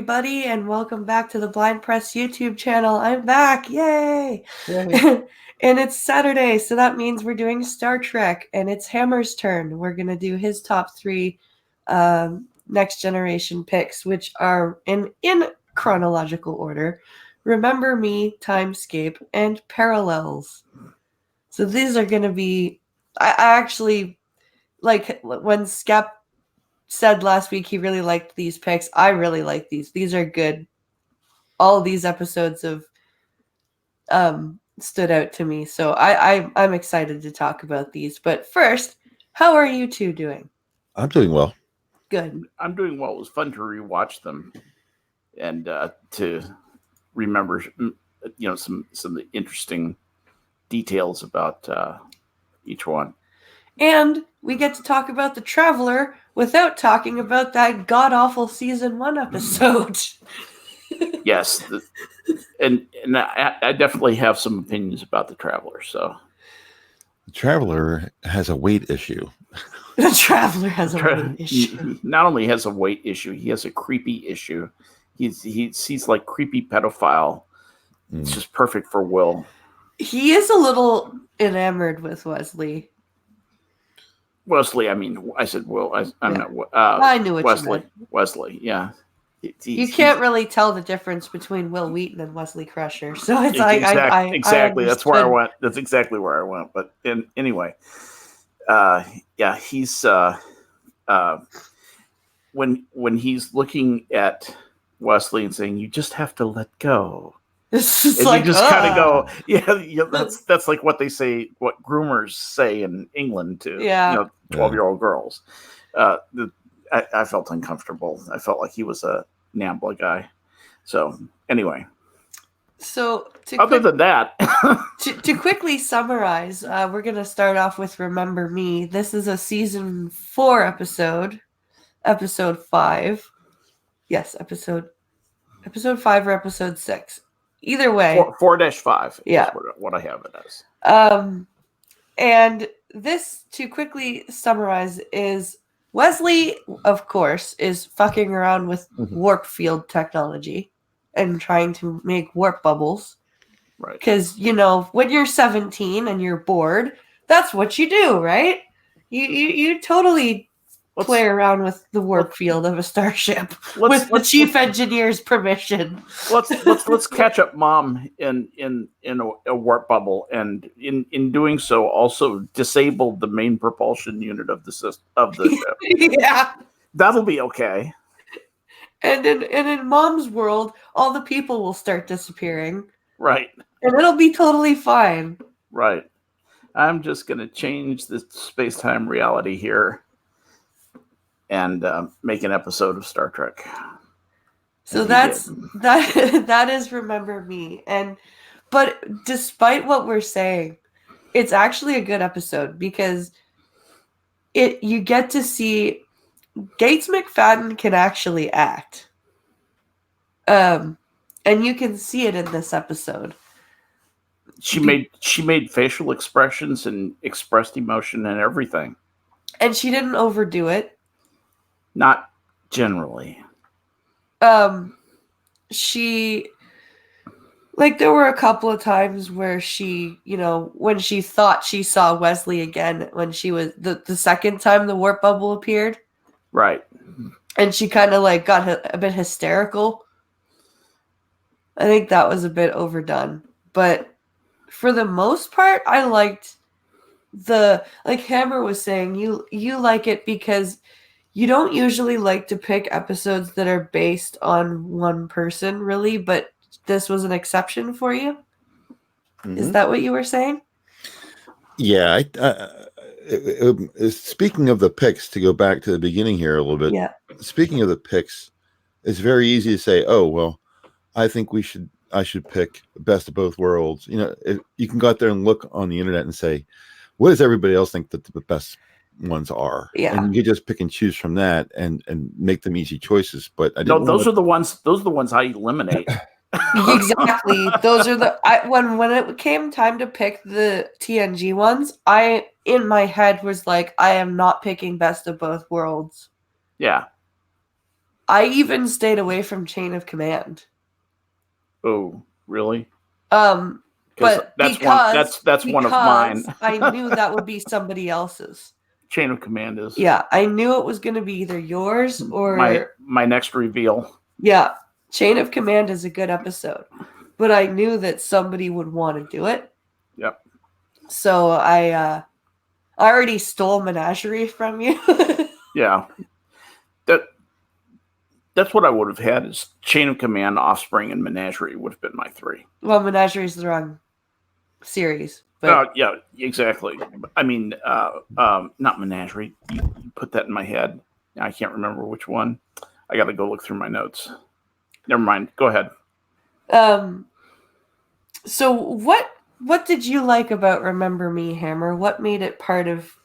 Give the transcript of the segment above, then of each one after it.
everybody, and welcome back to the Blind Press YouTube channel. I'm back, yay! Yay. And it's Saturday, so that means we're doing Star Trek, and it's Hammer's turn. We're going to do his top three Next Generation picks, which are in chronological order. Remember Me, Timescape, and Parallels. So these are going to be... I actually, like, when Skep said last week he really liked these picks. I really like these. These are good. All of these episodes have stood out to me. So I'm excited to talk about these. But first, how are you two doing? I'm doing well. Good. I'm doing well. It was fun to rewatch them and to remember, some of the interesting details about each one. And we get to talk about The Traveler without talking about that god-awful season 1 episode. Yes. And I definitely have some opinions about The Traveler. So The Traveler has a weight issue. The Traveler has a weight issue. He not only has a weight issue, he has a creepy issue. He's like creepy pedophile. It's just perfect for Will. He is a little enamored with Wesley. Wesley, I mean, I said Will. I'm Yeah. not. I knew what Wesley. you meant. Wesley, yeah. You can't really tell the difference between Will Wheaton and Wesley Crusher, so it's exactly. That's where I understood. went. That's exactly where I went. But anyway, he's when he's looking at Wesley and saying, "You just have to let go." It's just And like, you just kind of go, yeah, that's like what they say, what groomers say in England to 12-year-old girls. I felt uncomfortable. I felt like he was a NAMBLA guy. So anyway, so than that, to quickly summarize, we're gonna start off with Remember Me. This is a season 4 episode 5. Yes, episode 5 or episode 6. Either way, 4-5. Yeah, is what I have it as. And this, to quickly summarize, is Wesley, of course, is fucking around with warp field technology and trying to make warp bubbles. Right. Because, when you're 17 and you're bored, that's what you do, right? You totally play around with the warp field of a starship with the chief engineer's permission. Let's catch up Mom in a warp bubble, and in doing so also disable the main propulsion unit of the ship. Yeah, that'll be okay. And in Mom's world, all the people will start disappearing. Right. And it'll be totally fine. Right. I'm just gonna change the space-time reality here and make an episode of Star Trek. So that is Remember Me. But despite what we're saying, it's actually a good episode because you get to see Gates McFadden can actually act. And you can see it in this episode. She made facial expressions and expressed emotion and everything. And she didn't overdo it. Not generally. She, like, there were a couple of times where she, when she thought she saw Wesley again, when she was the second time the warp bubble appeared. Right. And she kind of like got a bit hysterical. I think that was a bit overdone. But for the most part, I liked like Hammer was saying, you like it because you don't usually like to pick episodes that are based on one person, really, but this was an exception for you? Mm-hmm. Is that what you were saying? Yeah. Speaking of the picks, to go back to the beginning here a little bit. Yeah. Speaking of the picks, it's very easy to say, oh, well, I think I should pick Best of Both Worlds. You can go out there and look on the internet and say, what does everybody else think that the best ones are? Yeah. And you can just pick and choose from that and make them easy choices. But those are the ones I eliminate. Exactly. Those are when it came time to pick the TNG ones, I in my head was like, I am not picking Best of Both Worlds. Yeah. I even stayed away from Chain of Command. Oh, really? But that's one of mine. I knew that would be somebody else's. Chain of Command is. Yeah, I knew it was going to be either yours or my next reveal. Yeah, Chain of Command is a good episode, but I knew that somebody would want to do it. Yep. So I already stole Menagerie from you. Yeah. That's what I would have had is Chain of Command, Offspring, and Menagerie would have been my 3. Well, Menagerie is the wrong series. But yeah, exactly. I mean, not Menagerie. You put that in my head. I can't remember which one. I got to go look through my notes. Never mind. Go ahead. So what did you like about Remember Me, Hammer? What made it part of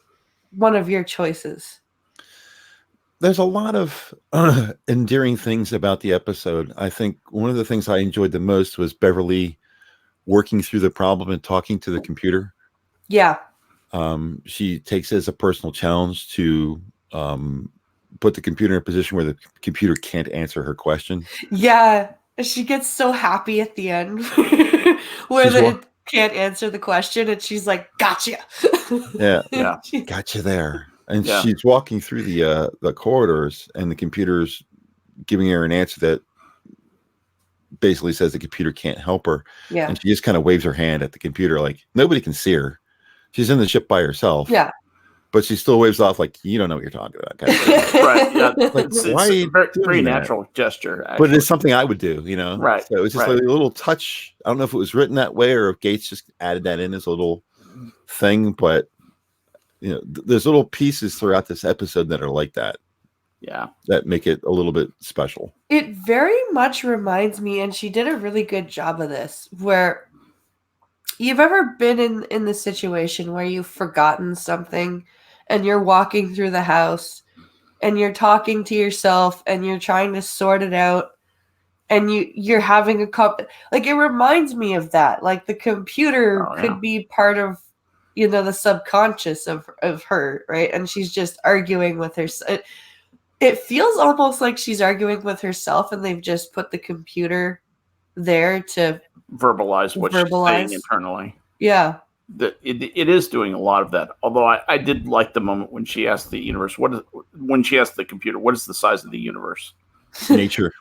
one of your choices? There's a lot of endearing things about the episode. I think one of the things I enjoyed the most was Beverly working through the problem and talking to the computer. Yeah. She takes it as a personal challenge to put the computer in a position where the computer can't answer her question. Yeah. She gets so happy at the end where it can't answer the question and she's like, gotcha. Yeah. Gotcha there. And she's walking through the corridors and the computer's giving her an answer that basically says the computer can't help her. Yeah. And she just kind of waves her hand at the computer like nobody can see her. She's in the ship by herself. Yeah. But she still waves off like you don't know what you're talking about. Kind of Right. Yeah. Like, why it's a very natural gesture. Actually. But it's something I would do, you know? Right. So it was just like a little touch. I don't know if it was written that way or if Gates just added that in as a little thing, but you know, there's little pieces throughout this episode that are like that. Yeah. That make it a little bit special. It very much reminds me, and she did a really good job of this, where you've ever been in the situation where you've forgotten something and you're walking through the house and you're talking to yourself and you're trying to sort it out and you're having a cup. Like, it reminds me of that. Like, the computer could be part of, you know, the subconscious of her, right? And she's just arguing with herself. It feels almost like she's arguing with herself and they've just put the computer there to verbalize what she's saying internally. Yeah. It is doing a lot of that. Although I did like the moment when she asked the universe, when she asked the computer, what is the size of the universe? Nature.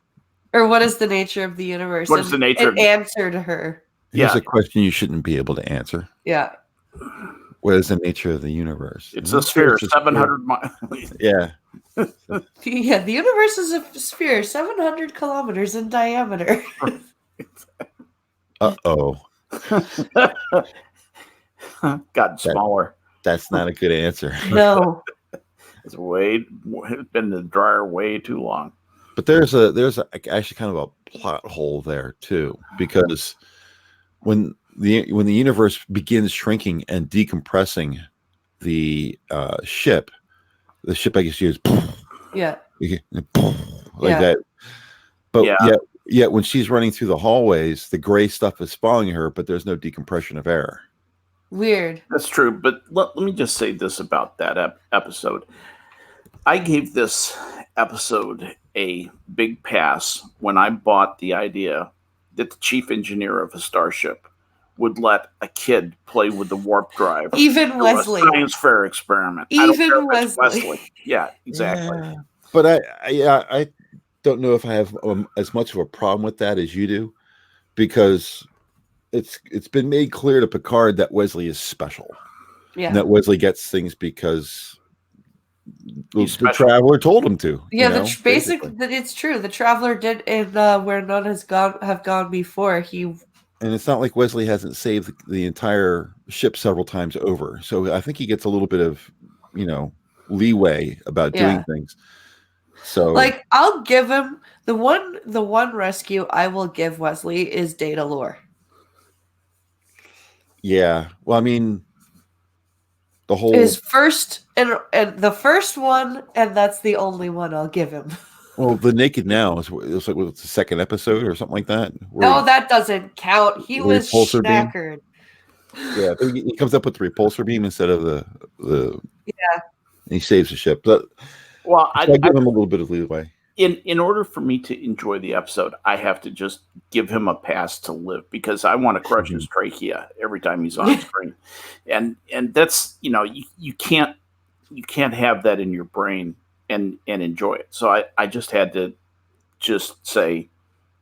Or what is the nature of the universe? What is the nature? It answered her. Here's a question you shouldn't be able to answer. Yeah. What is the nature of the universe? It's a sphere, 700 miles. Yeah. Yeah, the universe is a sphere, 700 kilometers in diameter. Uh-oh. Gotten smaller. That's not a good answer. No. It's been in the dryer way too long. But there's actually kind of a plot hole there too, because when the universe begins shrinking and decompressing the ship I guess is yeah like that. But yet when she's running through the hallways, the gray stuff is following her, but there's no decompression of air. Weird. That's true. But let me just say this about that episode. I gave this episode a big pass when I bought the idea that the chief engineer of a starship would let a kid play with the warp drive. Even Wesley. A science fair experiment. Even Wesley. Yeah, exactly. Yeah. But I don't know if I have as much of a problem with that as you do, because it's been made clear to Picard that Wesley is special. Yeah. And that Wesley gets things because the Traveler told him to. Yeah, basically it's true. The Traveler did in Where None Have Gone Before. And it's not like Wesley hasn't saved the entire ship several times over. So I think he gets a little bit of, leeway about doing things. So, like, I'll give him the one rescue I will give Wesley is Data Lore. Yeah. Well, I mean, the whole his first and the first one, and that's the only one I'll give him. Well, the Naked Now is like the second episode or something like that. No, that doesn't count. He was knackered. Yeah, but he comes up with the repulsor beam instead of the. Yeah. And he saves the ship. But well, I give him a little bit of leeway. in order for me to enjoy the episode, I have to just give him a pass to live, because I want to crush his trachea every time he's on screen, and that's, you can't have that in your brain and enjoy it. So I just had to just say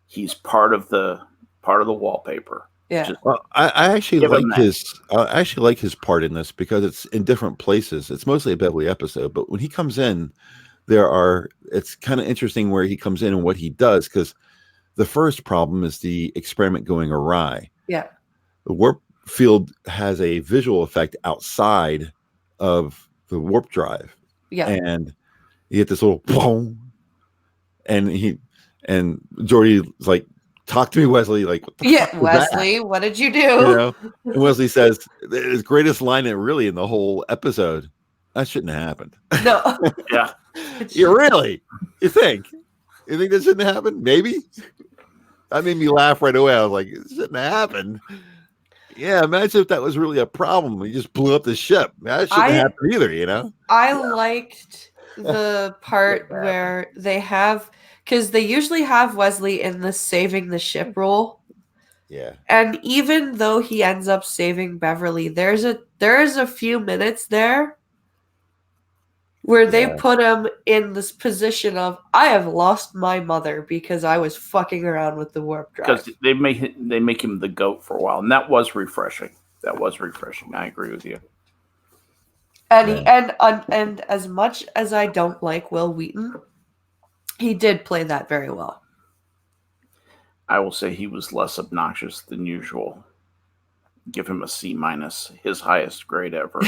he's part of the wallpaper. Yeah. Well, I actually like his part in this because it's in different places. It's mostly a Beverly episode, but when he comes in, it's kind of interesting where he comes in and what he does, because the first problem is the experiment going awry. Yeah. The warp field has a visual effect outside of the warp drive. Yeah. And you get this little boom, and Geordi's like, "Talk to me, Wesley." Like, what the fuck was Wesley, that? what did you do? And Wesley says his greatest line in the whole episode, "That shouldn't have happened." No. Yeah. You think that shouldn't have happened? Maybe. That made me laugh right away. I was like, it shouldn't have happened. Yeah, imagine if that was really a problem. We just blew up the ship. That shouldn't happen either, I liked the part where they have, because they usually have Wesley in the saving the ship role. Yeah. And even though he ends up saving Beverly, there's a few minutes there where they put him in this position of, I have lost my mother because I was fucking around with the warp drive. Because they make him the GOAT for a while, and that was refreshing. I agree with you. And as much as I don't like Will Wheaton, he did play that very well. I will say he was less obnoxious than usual. Give him a C-, his highest grade ever.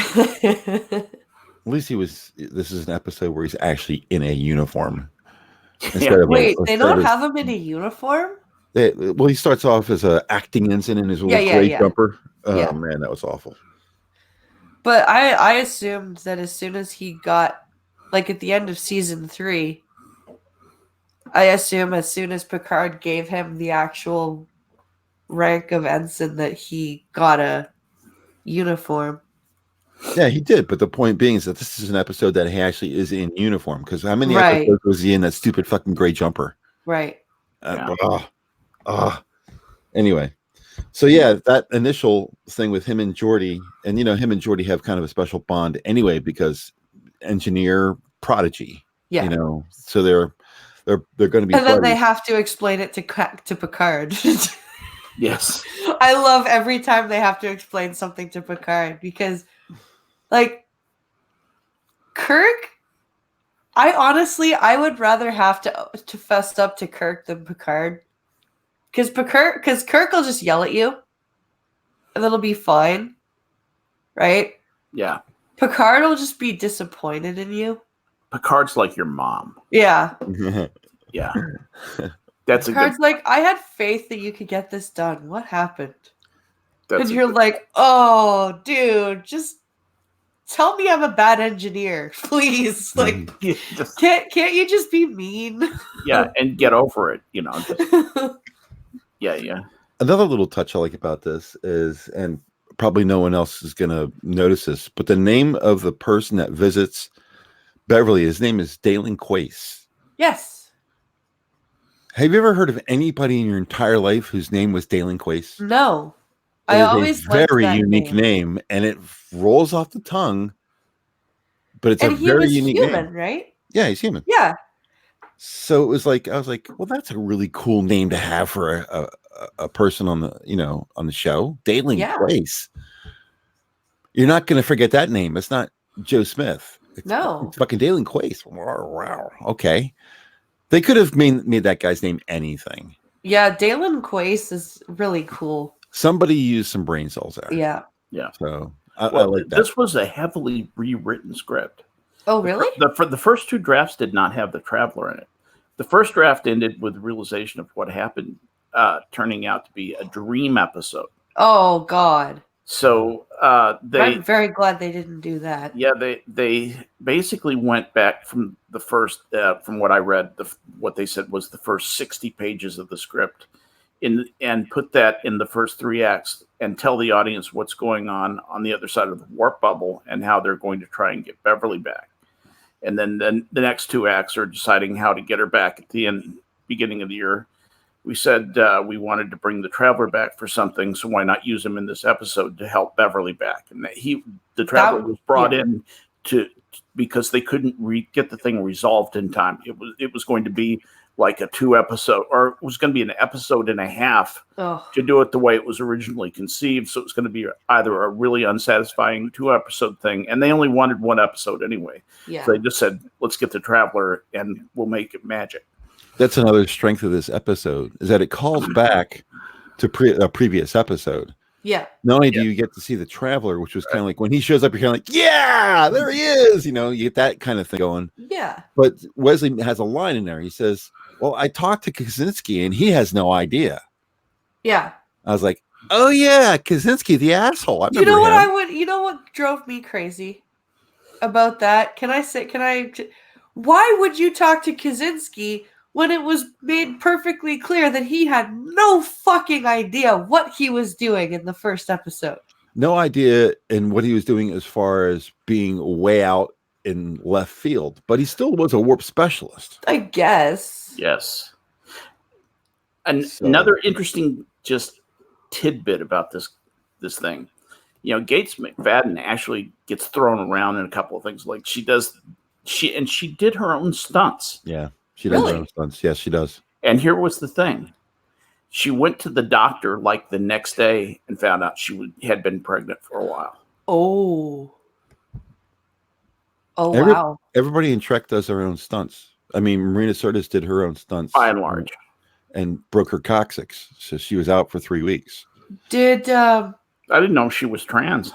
At least this is an episode where he's actually in a uniform. Wait, they don't have him in a uniform? Well, he starts off as an acting ensign in his little gray jumper. Oh, man, that was awful. But I assumed that as soon as he got, like at the end of season 3, I assume as soon as Picard gave him the actual rank of ensign that he got a uniform. Yeah, he did. But the point being is that this is an episode that he actually is in uniform. Because how many episodes was he in that stupid fucking gray jumper? Right. Anyway. So yeah, that initial thing with him and Geordi, and him and Geordi have kind of a special bond anyway, because engineer prodigy. Yeah. So they're going to be. And then they have to explain it to Picard. Yes. I love every time they have to explain something to Picard, because, like, Kirk, I would rather have to fess up to Kirk than Picard. Because Kirk will just yell at you, and it'll be fine, right? Yeah. Picard will just be disappointed in you. Picard's like your mom. Yeah. Yeah. Picard's like, I had faith that you could get this done. What happened? And you're like, oh, dude, just tell me I'm a bad engineer, please. Like, can't you just be mean? Yeah, and get over it, Yeah. Another little touch I like about this is, and probably no one else is going to notice this, but the name of the person that visits Beverly, his name is Dalen Quace. Yes. Have you ever heard of anybody in your entire life whose name was Dalen Quace? No. I always liked very unique name, and it rolls off the tongue, but it's a very unique name. Right? Yeah, he's human. Yeah. So it was like, I was like, well, that's a really cool name to have for a person on the on the show. Dalen Quace. You're not going to forget that name. It's not Joe Smith. It's fucking Dalen Quace. Wow. Okay. They could have made that guy's name anything. Yeah, Dalen Quace is really cool. Somebody used some brain cells there. Yeah. Yeah. So I like that. This was a heavily rewritten script. Oh, really? The first 2 drafts did not have the Traveler in it. The first draft ended with the realization of what happened, turning out to be a dream episode. Oh, God. So I'm very glad they didn't do that. Yeah, they basically went back from the first, from what I read, what they said was the first 60 pages of the script, and put that in the first 3 acts and tell the audience what's going on the other side of the warp bubble and how they're going to try and get Beverly back. And then the next 2 acts are deciding how to get her back at the beginning of the year. We said we wanted to bring the Traveler back for something, so why not use him in this episode to help Beverly back? And the Traveler was brought in because they couldn't get the thing resolved in time. It was going to be like a 2 episode, or it was going to be an episode and a half to do it the way it was originally conceived. So it was going to be either a really unsatisfying 2 episode thing, and they only wanted 1 episode anyway. Yeah. So they just said, let's get the Traveler and we'll make it magic. That's another strength of this episode, is that it calls back to a previous episode. Yeah. Not only do you get to see the Traveler, which was kind of like when he shows up, you're kind of like, yeah, there he is. You get that kind of thing going. Yeah. But Wesley has a line in there. He says, well, I talked to Kaczynski and he has no idea. Yeah. I was like, oh yeah, Kaczynski, the asshole. You know what you know what drove me crazy about that? Why would you talk to Kaczynski when it was made perfectly clear that he had no fucking idea what he was doing in the first episode? No idea in what he was doing as far as being way out in left field, but he still was a warp specialist. I guess. Yes. Another interesting just tidbit about this thing. Gates McFadden actually gets thrown around in a couple of things. Like she did her own stunts. Yeah. She does her own stunts. Yes, she does. And here was the thing. She went to the doctor like the next day and found out she had been pregnant for a while. Oh, wow. Everybody in Trek does their own stunts. I mean, Marina Sirtis did her own stunts. By and large. And broke her coccyx. So she was out for 3 weeks. I didn't know she was trans.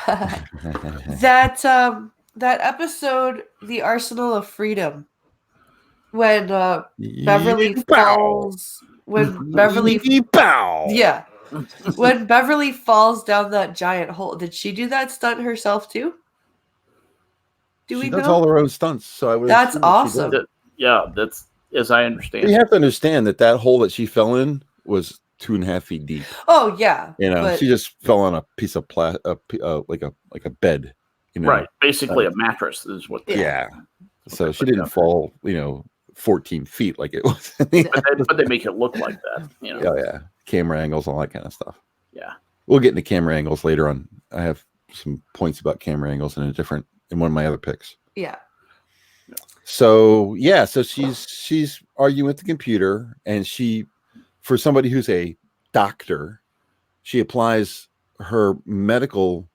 That episode, The Arsenal of Freedom, when Beverly falls, when Beverly falls down that giant hole. Did she do that stunt herself too? She does all her own stunts, so that's awesome. That's as I understand. You have to understand that hole that she fell in was 2.5 feet deep. Oh yeah, she just fell on a piece of like a bed. Right, basically a mattress is what. Yeah. So she didn't fall, 14 feet like it was. but they make it look like that. Oh yeah, camera angles, all that kind of stuff. Yeah, we'll get into camera angles later on. I have some points about camera angles in one of my other picks. Yeah. So she's arguing with the computer, and for somebody who's a doctor, she applies her medical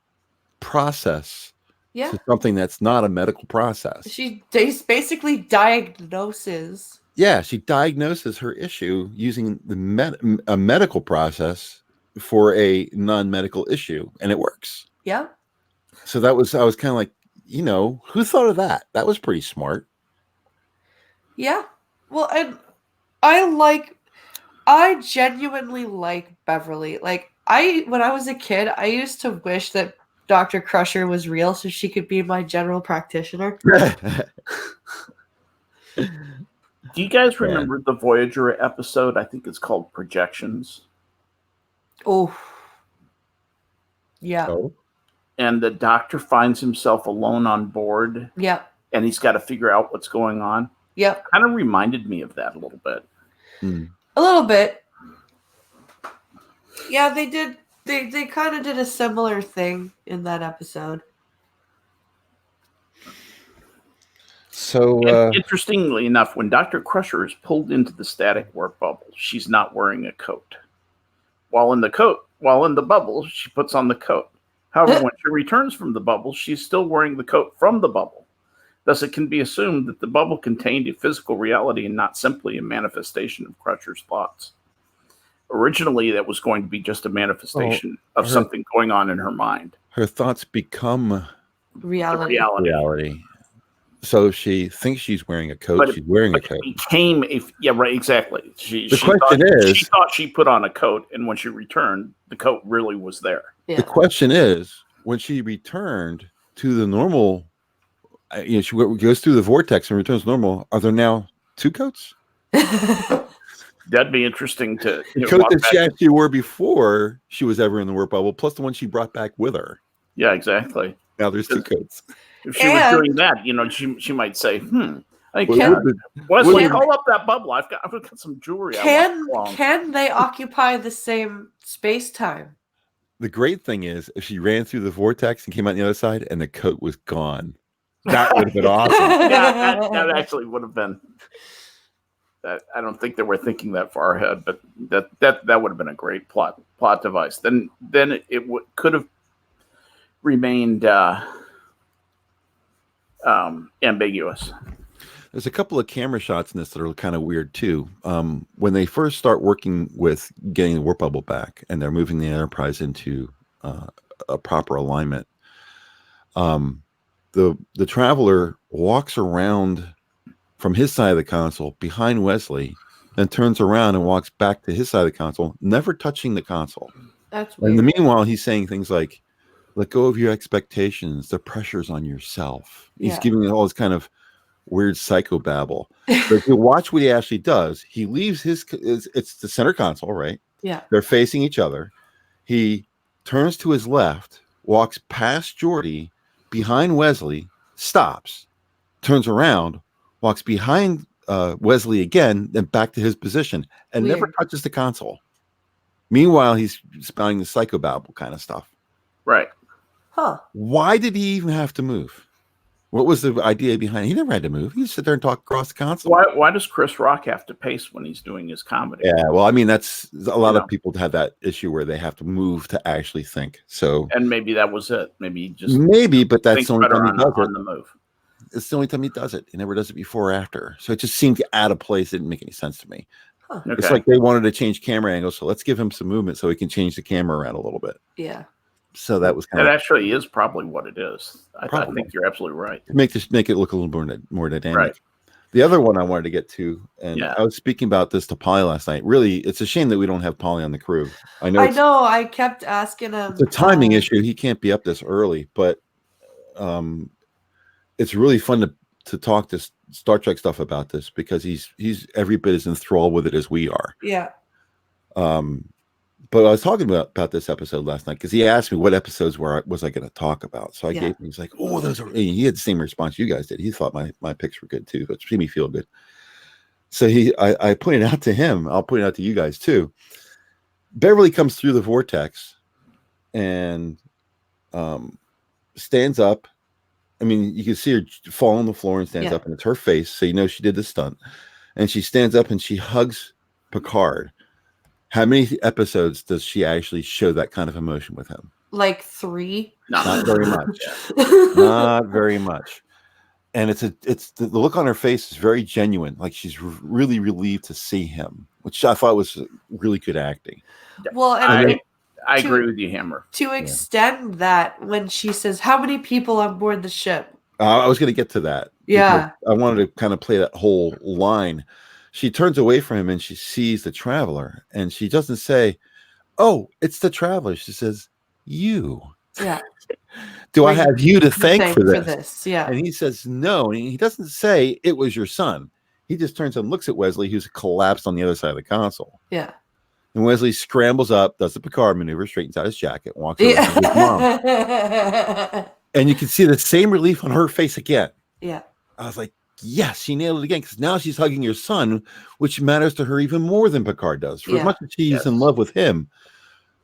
process to something that's not a medical process. She basically diagnoses. Yeah, she diagnoses her issue using a medical process for a non-medical issue, and it works. Yeah. So I was kind of like, who thought of that? That was pretty smart. Yeah. Well, and I genuinely like Beverly. Like when I was a kid, I used to wish that Dr. Crusher was real so she could be my general practitioner. Do you guys remember the Voyager episode? I think it's called Projections. Oh. Yeah. Oh. And the doctor finds himself alone on board. Yep. And he's got to figure out what's going on. Yep. Kind of reminded me of that a little bit. A little bit. Yeah, they did. They kind of did a similar thing in that episode. So interestingly enough, when Dr. Crusher is pulled into the static warp bubble, she's not wearing a coat. While in the bubble, she puts on the coat. However, when she returns from the bubble, she's still wearing the coat from the bubble. Thus, it can be assumed that the bubble contained a physical reality and not simply a manifestation of Crusher's thoughts. Originally, that was going to be just a manifestation of something going on in her mind. Her thoughts become reality. So she thinks she's wearing a coat. She's wearing a coat. It became exactly. She thought she put on a coat, and when she returned, the coat really was there. Yeah. The question is, when she returned to the normal, she goes through the vortex and returns normal. Are there now 2 coats? That'd be interesting to the coat that she actually wore before she was ever in the warp bubble, plus the one she brought back with her. Yeah, exactly. Now there's two coats. If she was doing that, she might say, Wesley, call up that bubble. I've got some jewelry. Can they occupy the same space time? The great thing is, if she ran through the vortex and came out the other side, and the coat was gone, that would have been awesome. Yeah, that actually would have been. That I don't think they were thinking that far ahead, but that would have been a great plot device. Then it could have remained ambiguous. There's a couple of camera shots in this that are kind of weird too. When they first start working with getting the warp bubble back, and they're moving the Enterprise into a proper alignment, the Traveler walks around from his side of the console behind Wesley, and turns around and walks back to his side of the console, never touching the console. That's weird. In the meanwhile, he's saying things like, "Let go of your expectations. The pressure's on yourself." He's giving all this kind of weird psychobabble. But if you watch what he actually does, he leaves it's the center console, right? Yeah. They're facing each other. He turns to his left, walks past Geordi, behind Wesley, stops, turns around, walks behind Wesley again, then back to his position, and never touches the console. Meanwhile, he's spouting the psychobabble kind of stuff. Right. Huh. Why did he even have to move? What was the idea behind it? He never had to move. He just sit there and talk across the console. Why does Chris Rock have to pace when he's doing his comedy? Yeah, well, I mean, that's a lot of people have that issue where they have to move to actually think. So, and maybe that was it. Maybe he just but that's the only time he does it. On the move. It's the only time he does it. He never does it before or after. So it just seemed out of place. It didn't make any sense to me. Huh. Okay. It's like they wanted to change camera angles, so let's give him some movement so he can change the camera around a little bit. Yeah. So that was that actually is probably what it is. I think you're absolutely right. To make it look a little more dynamic. Right. The other one I wanted to get to, and I was speaking about this to Polly last night. Really, it's a shame that we don't have Polly on the crew. I know. I kept asking him. It's a timing issue. He can't be up this early, but it's really fun to talk to Star Trek stuff about this because he's every bit as enthralled with it as we are. Yeah. But I was talking about this episode last night because he asked me what episodes was I going to talk about. So I gave him, he's like, "Oh, those are." He had the same response you guys did. He thought my picks were good too, which made me feel good. So I pointed out to him. I'll point it out to you guys too. Beverly comes through the vortex and stands up. I mean, you can see her fall on the floor and stands up, and it's her face, so you know she did the stunt. And she stands up and she hugs Picard. How many episodes does she actually show that kind of emotion with him? Like 3. Not very much. Not very much. And it's the look on her face is very genuine. Like she's really relieved to see him, which I thought was really good acting. Well, and I agree with you, Hammer. To extend that, when she says, "How many people on board the ship?" I was going to get to that. Yeah. I wanted to kind of play that whole line. She turns away from him and she sees the Traveler, and she doesn't say, "Oh, it's the Traveler." She says, "You." Yeah. Do I have you to thank for this? Yeah. And he says, "No." And he doesn't say it was your son. He just turns and looks at Wesley, who's collapsed on the other side of the console. Yeah. And Wesley scrambles up, does the Picard maneuver, straightens out his jacket, walks over to his mom. And you can see the same relief on her face again. Yeah. I was like, yes, she nailed it again, because now she's hugging your son, which matters to her even more than Picard does. For as much as she's in love with him,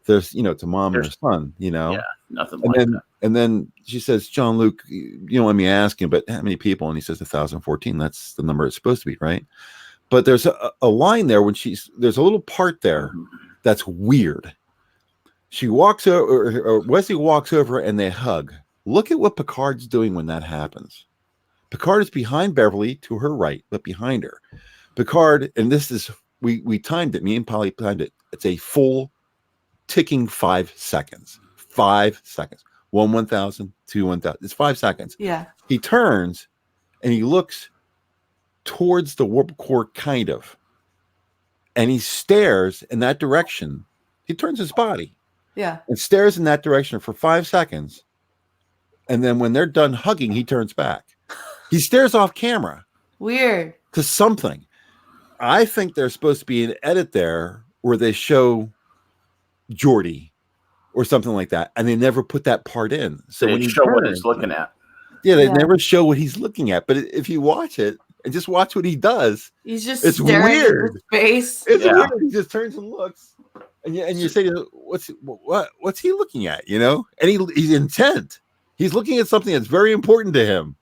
there's, to mom and her son, Yeah, nothing like that. And then she says, "Jean-Luc, you don't want me asking, but how many people?" And he says 1,014. That's the number it's supposed to be, right? But there's a line there when there's a little part there that's weird. She walks over, or Wesley walks over, and they hug. Look at what Picard's doing when that happens. Picard is behind Beverly to her right, but behind her. Picard, and this is, we timed it, me and Polly timed it. It's a full ticking 5 seconds. 5 seconds. 1,000, 2 1,000. It's 5 seconds. Yeah. He turns and he looks towards the warp core, kind of, and he stares in that direction. He turns his body, and stares in that direction for 5 seconds, and then when they're done hugging, he turns back. He stares off camera. Weird. To something. I think there's supposed to be an edit there where they show Geordi or something like that, and they never put that part in. So when you he show turns, what he's looking at. Yeah, they never show what he's looking at. But if you watch it and just watch what he does, he's just it's staring weird. into space. It's weird. He just turns and looks, and you say, what's he looking at? You know, and he's intent. He's looking at something that's very important to him.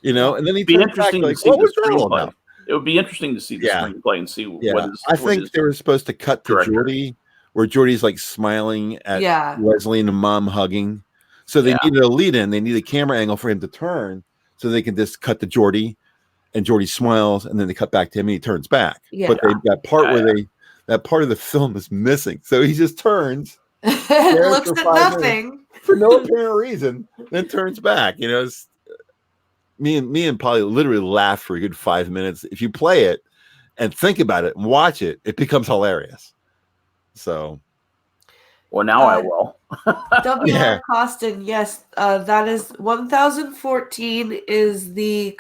You know, and then he turns back like, what was that all about? It would be interesting to see the screenplay and see what is. I think they were supposed to cut to Geordi, where Geordi's like smiling at Leslie and the mom hugging. So they needed a lead in. They need a camera angle for him to turn, so they can just cut to Geordi, and Geordi smiles, and then they cut back to him, and he turns back. Yeah. But that part that part of the film is missing. So he just turns, looks at nothing for no apparent reason, then turns back. You know, me and Polly literally laughed for a good 5 minutes. If you play it and think about it and watch it, it becomes hilarious. So. Well, now I will. W.R. Costin, yes, that is 1014 is the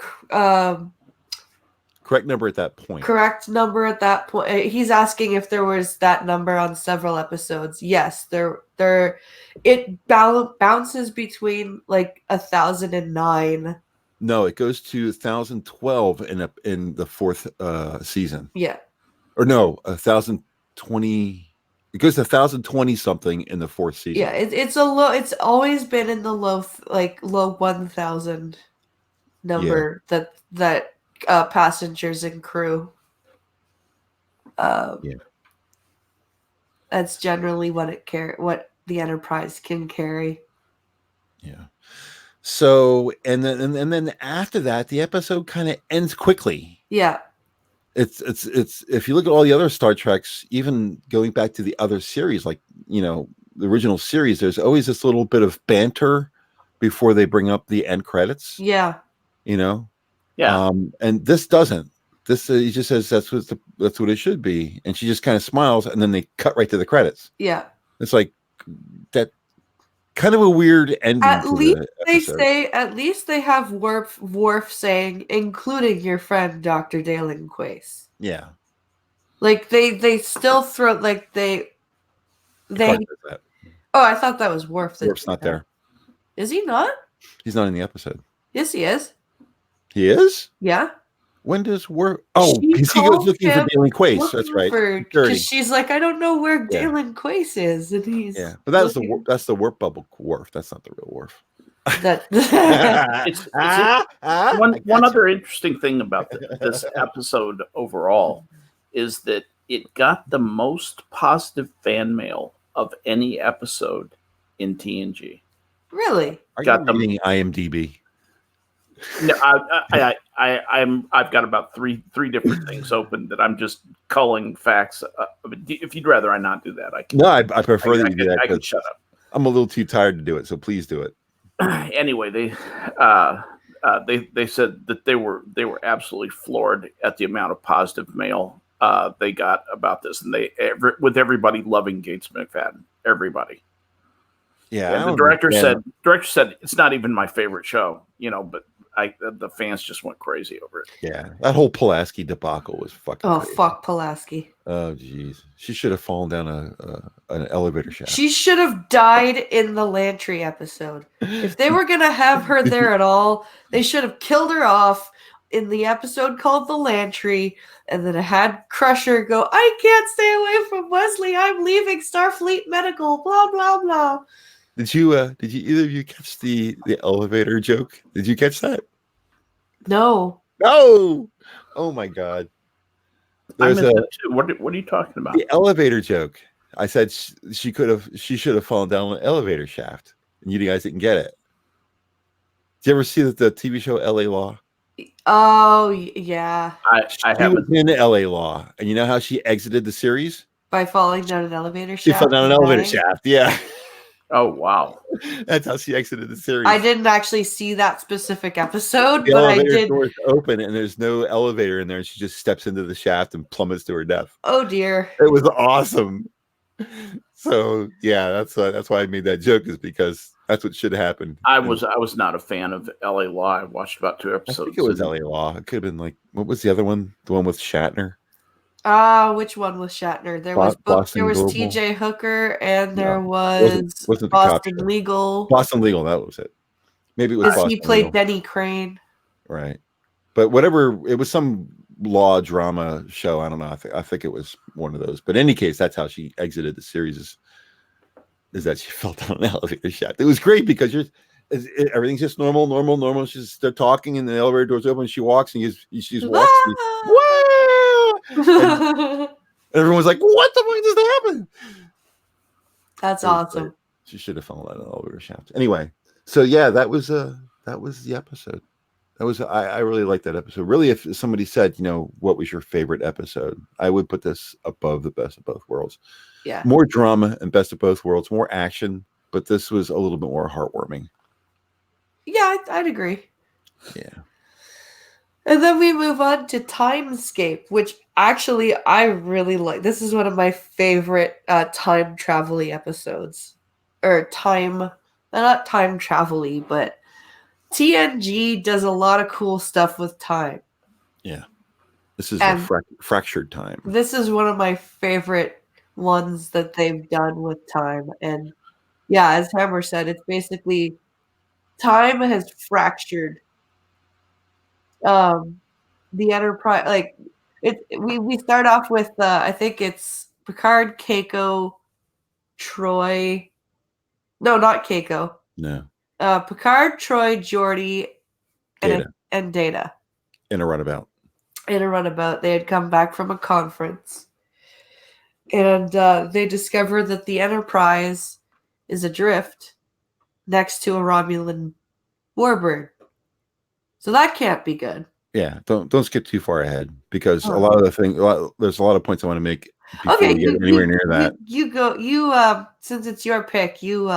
correct number at that point. Correct number at that point. He's asking if there was that number on several episodes. Yes, it bounces between like 1009. No, it goes to 1012 in the fourth season. Yeah. Or no, 1020. It goes to 1020 something in the fourth season. Yeah, it's a low. It's always been in the low 1,000 number that passengers and crew. That's generally what what the Enterprise can carry. Yeah. So and then after that, the episode kind of ends quickly. Yeah. It's if you look at all the other Star Treks, even going back to the other series, like, you know, the original series, there's always this little bit of banter before they bring up the end credits. Yeah. You know? Yeah. And this doesn't. This he just says that's what it should be. And she just kind of smiles, and then they cut right to the credits. Yeah. It's like that kind of a weird ending. At least they have Worf saying, including your friend Dr. Dalen Quace. Yeah. Like they still throw like they. Oh, I thought that was Worf. Worf's not there. Is he not? He's not in the episode. Yes, he is. He is? Yeah. When does Worf? Oh, because he goes looking for Dalen Quace. That's right. Because she's like, I don't know where Dalen Quace is, and he's but that's the warp bubble Worf. That's not the real Worf. One other interesting thing about this episode overall is that it got the most positive fan mail of any episode in TNG. Really? Are you reading IMDb? No, I've got about three different things open that I'm just culling facts. If you'd rather I not do that, I can. No, I prefer that you do that. I can shut up. I'm a little too tired to do it, so please do it. Anyway, they said that they were absolutely floored at the amount of positive mail they got about this, and with everybody loving Gates McFadden, everybody. Yeah, the director said it's not even my favorite show, you know, but the fans just went crazy over it. Yeah, that whole Pulaski debacle was fucking. Oh, crazy. Fuck Pulaski. Oh, jeez, she should have fallen down an elevator shaft. She should have died in the Lantry episode. If they were gonna have her there at all, they should have killed her off in the episode called The Lantry, and then had Crusher go, "I can't stay away from Wesley. I'm leaving Starfleet Medical." Blah blah blah. Did you either of you catch the elevator joke? Did you catch that? No. No. Oh my God. What are you talking about? The elevator joke. I said she should have fallen down an elevator shaft, and you guys didn't get it. Did you ever see the TV show LA Law? Oh yeah. I haven't. She was in LA Law, and you know how she exited the series? By falling down an elevator shaft. She fell down an elevator shaft. Yeah. Oh wow. That's how she exited the series. I didn't actually see that specific episode, the but I elevator did. Doors open, and there's no elevator in there, and she just steps into the shaft and plummets to her death. Oh dear. It was awesome. So yeah, that's why I made that joke, is because that's what should happen. I was not a fan of LA Law. I watched about 2 episodes. I think it was LA Law. It could have been like, what was the other one? The one with Shatner. Which one was Shatner? There was Boston there was Global. T.J. Hooker, and there wasn't the Boston Legal. Boston Legal, that was it. Maybe it was Boston he played Legal. Denny Crane. Right. But whatever, it was some law drama show. I don't know. I think it was one of those. But in any case, that's how she exited the series. Is that she fell down an elevator shaft. It was great because everything's just normal. They're talking and the elevator doors open and she walks and she just walks. And everyone was like, what the fuck just happened? That's awesome. Great. She should have fallen down an elevator shaft. Anyway, so yeah, that was the episode. I really liked that episode. Really, if somebody said, what was your favorite episode, I would put this above the Best of Both Worlds. Yeah. More drama and Best of Both Worlds, more action, but this was a little bit more heartwarming. Yeah, I'd agree. Yeah. And then we move on to Timescape, which actually I really like. This is one of my favorite time travel-y episodes. Or not time travel-y, but TNG does a lot of cool stuff with time. Yeah. This is a fractured time. This is one of my favorite ones that they've done with time. And yeah, as Hammer said, it's basically time has fractured the Enterprise. Like we start off with I think it's Picard, Keiko, Troy. No, not Keiko. No. Picard, Troy, Geordi, and Data. In a runabout. They had come back from a conference. And they discover that the Enterprise is adrift next to a Romulan warbird. So that can't be good. Yeah, don't skip too far ahead because a lot of the things. There's a lot of points I want to make before we get anywhere near that. You go. Since it's your pick, you.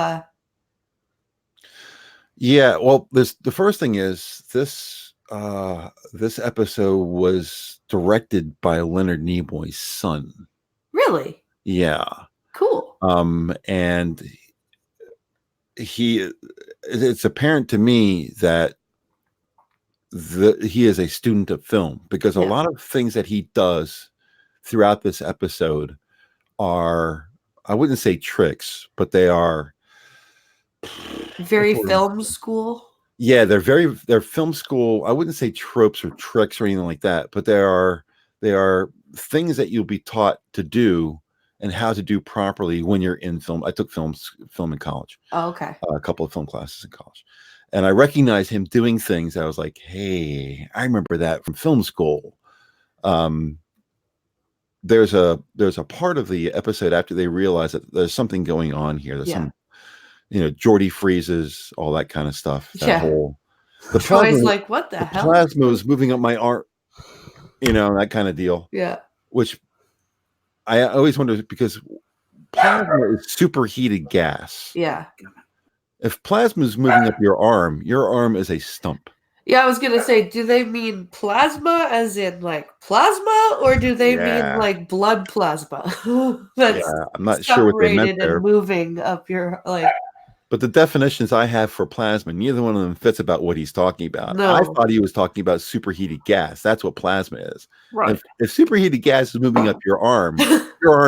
Yeah, well, the first thing is this episode was directed by Leonard Nimoy's son. Really? Yeah. Cool. And it's apparent to me that he is a student of film because a lot of things that he does throughout this episode are, I wouldn't say tricks, but they are very film school. Yeah, they're film school. I wouldn't say tropes or tricks or anything like that, but they are things that you'll be taught to do and how to do properly when you're in film. I took film in college. Oh, okay. A couple of film classes in college. And I recognized him doing things. I was like, hey, I remember that from film school. There's a part of the episode after they realize that there's something going on here. There's some, Geordi freezes, all that kind of stuff. The Troy's like, what the hell? Plasma is moving up my arm, that kind of deal. Yeah. Which I always wonder because plasma is superheated gas. Yeah. If plasma is moving up your arm is a stump. Yeah, I was gonna say, do they mean plasma as in like plasma, or do they mean like blood plasma? That's I'm not sure what they meant there. And moving up your But the definitions I have for plasma, neither one of them fits about what he's talking about. No. I thought he was talking about superheated gas. That's what plasma is. Right. If superheated gas is moving up your arm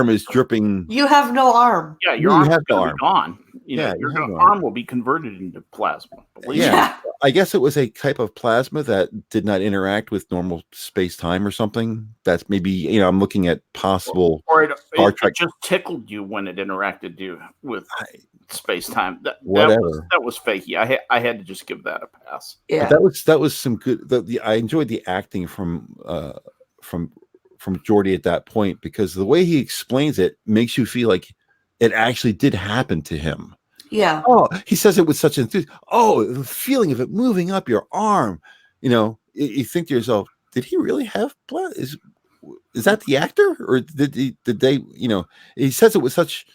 is dripping. You have no arm. Yeah, your arm will be gone. Your arm will be converted into plasma. Yeah. I guess it was a type of plasma that did not interact with normal space-time or something. That's maybe, I'm looking at possible. Or it just tickled you when it interacted with space-time. That was fakey. I had to just give that a pass. Yeah. But that was some good. I enjoyed the acting from Geordi at that point because the way he explains it makes you feel like it actually did happen to him. Yeah. Oh, he says it with such enthusiasm. Oh, the feeling of it moving up your arm. You think to yourself, did he really have blood? Is that the actor, or did they? He says it with such.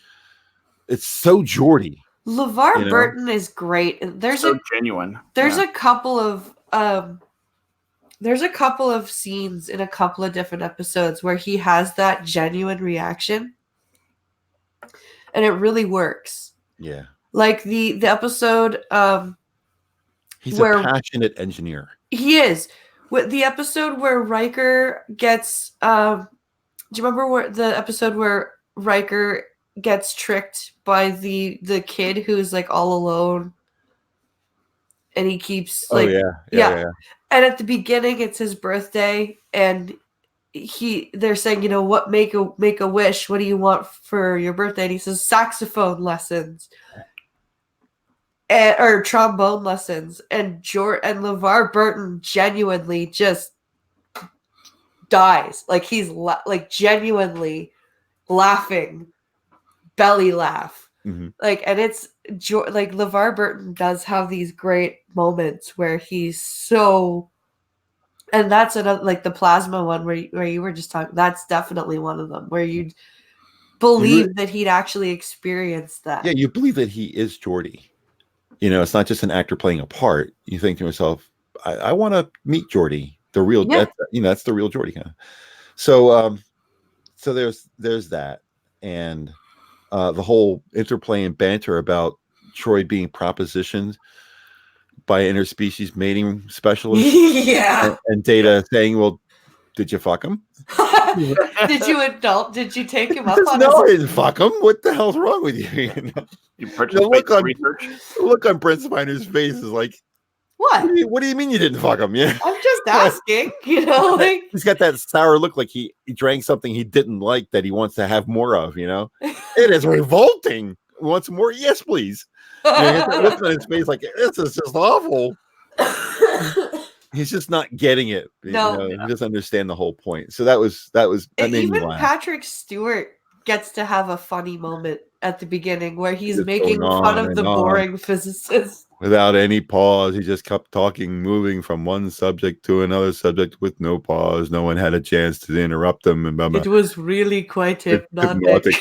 It's so Geordi. LeVar Burton is great. There's so genuine. There's a couple of scenes in a couple of different episodes where he has that genuine reaction, and it really works. Yeah. Like the episode he's a passionate engineer. He is. With the episode where Riker gets Do you remember the episode where Riker gets tricked by the kid who's like all alone, and he keeps like yeah. And at the beginning, it's his birthday, and they're saying, what make a wish? What do you want for your birthday? And he says saxophone lessons, or trombone lessons, and LeVar Burton genuinely just dies. Like he's like genuinely laughing, belly laugh. Mm-hmm. Like, and it's like LeVar Burton does have these great moments where he's so, and that's another, like the plasma one where you were just talking, that's definitely one of them where you'd believe that he'd actually experienced that. Yeah, you believe that he is Geordi. It's not just an actor playing a part. You think to yourself, I want to meet Geordi, the real, that's the real Geordi kind of. So, so there's that, and the whole interplay and banter about Troy being propositioned by an interspecies mating specialist. And Data saying, well, did you fuck him? Did you take him up on no, I didn't fuck him. What the hell's wrong with you? Look on Brent Spiner's face is like, what do you mean you didn't fuck him? Yeah, I'm just asking. Like he's got that sour look, like he drank something he didn't like that he wants to have more of. It is revolting. Wants more? Yes, please. Look on his face like this is just awful. He's just not getting it. No, he doesn't understand the whole point. So that made me laugh. Patrick Stewart gets to have a funny moment at the beginning where he's making fun of the boring physicist. Without any pause, he just kept talking, moving from one subject to another subject with no pause. No one had a chance to interrupt him. And it was really quite hypnotic.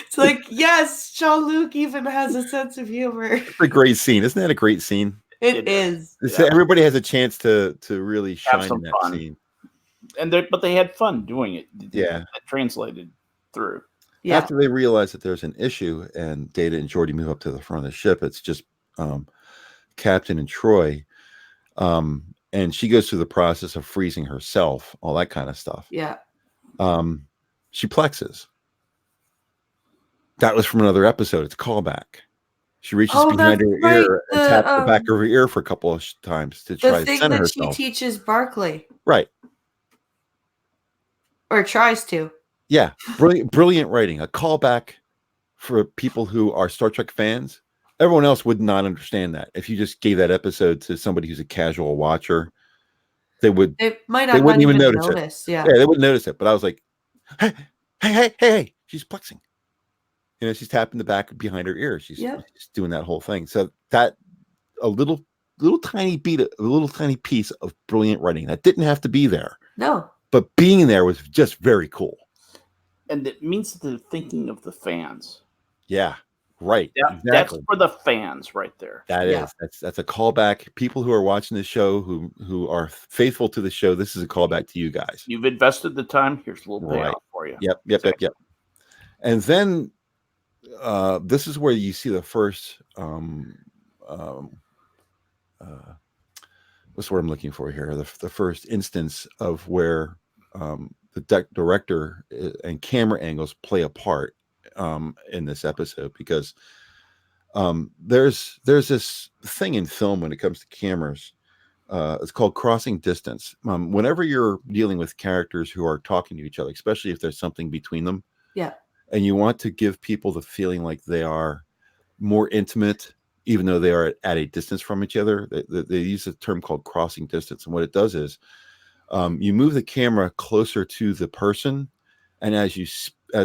It's like, yes, Jean-Luc even has a sense of humor. It's a great scene. Isn't that a great scene? It is. Everybody has a chance to really shine in that scene. But they had fun doing it. Yeah. That translated through. Yeah. After they realize that there's an issue and Data and Geordi move up to the front of the ship, it's just Captain and Troy. And she goes through the process of freezing herself, all that kind of stuff. Yeah. She plexes. That was from another episode. It's a callback. She reaches behind her ear and taps the back of her ear for a couple of times to try to center herself. The thing that she teaches Barclay. Right. Or tries to. Yeah. Brilliant writing. A callback for people who are Star Trek fans. Everyone else would not understand that. If you just gave that episode to somebody who's a casual watcher, they wouldn't even notice it. Yeah, they wouldn't notice it. But I was like, hey, she's plexing. She's tapping the back behind her ear. She's doing that whole thing. So that a little tiny piece of brilliant writing that didn't have to be there. No, but being there was just very cool. And it means the thinking of the fans. Yeah, right. Exactly. That's for the fans, right there. That is. That's a callback. People who are watching the show, who are faithful to the show, this is a callback to you guys. You've invested the time. Here's a little payoff for you. Yep. And then. This is where you see the first what's what I'm looking for here, the first instance of where the director and camera angles play a part in this episode, because there's this thing in film when it comes to cameras. It's called crossing distance. Whenever you're dealing with characters who are talking to each other, especially if there's something between them, and you want to give people the feeling like they are more intimate, even though they are at a distance from each other, they use a term called crossing distance. And what it does is you move the camera closer to the person, and as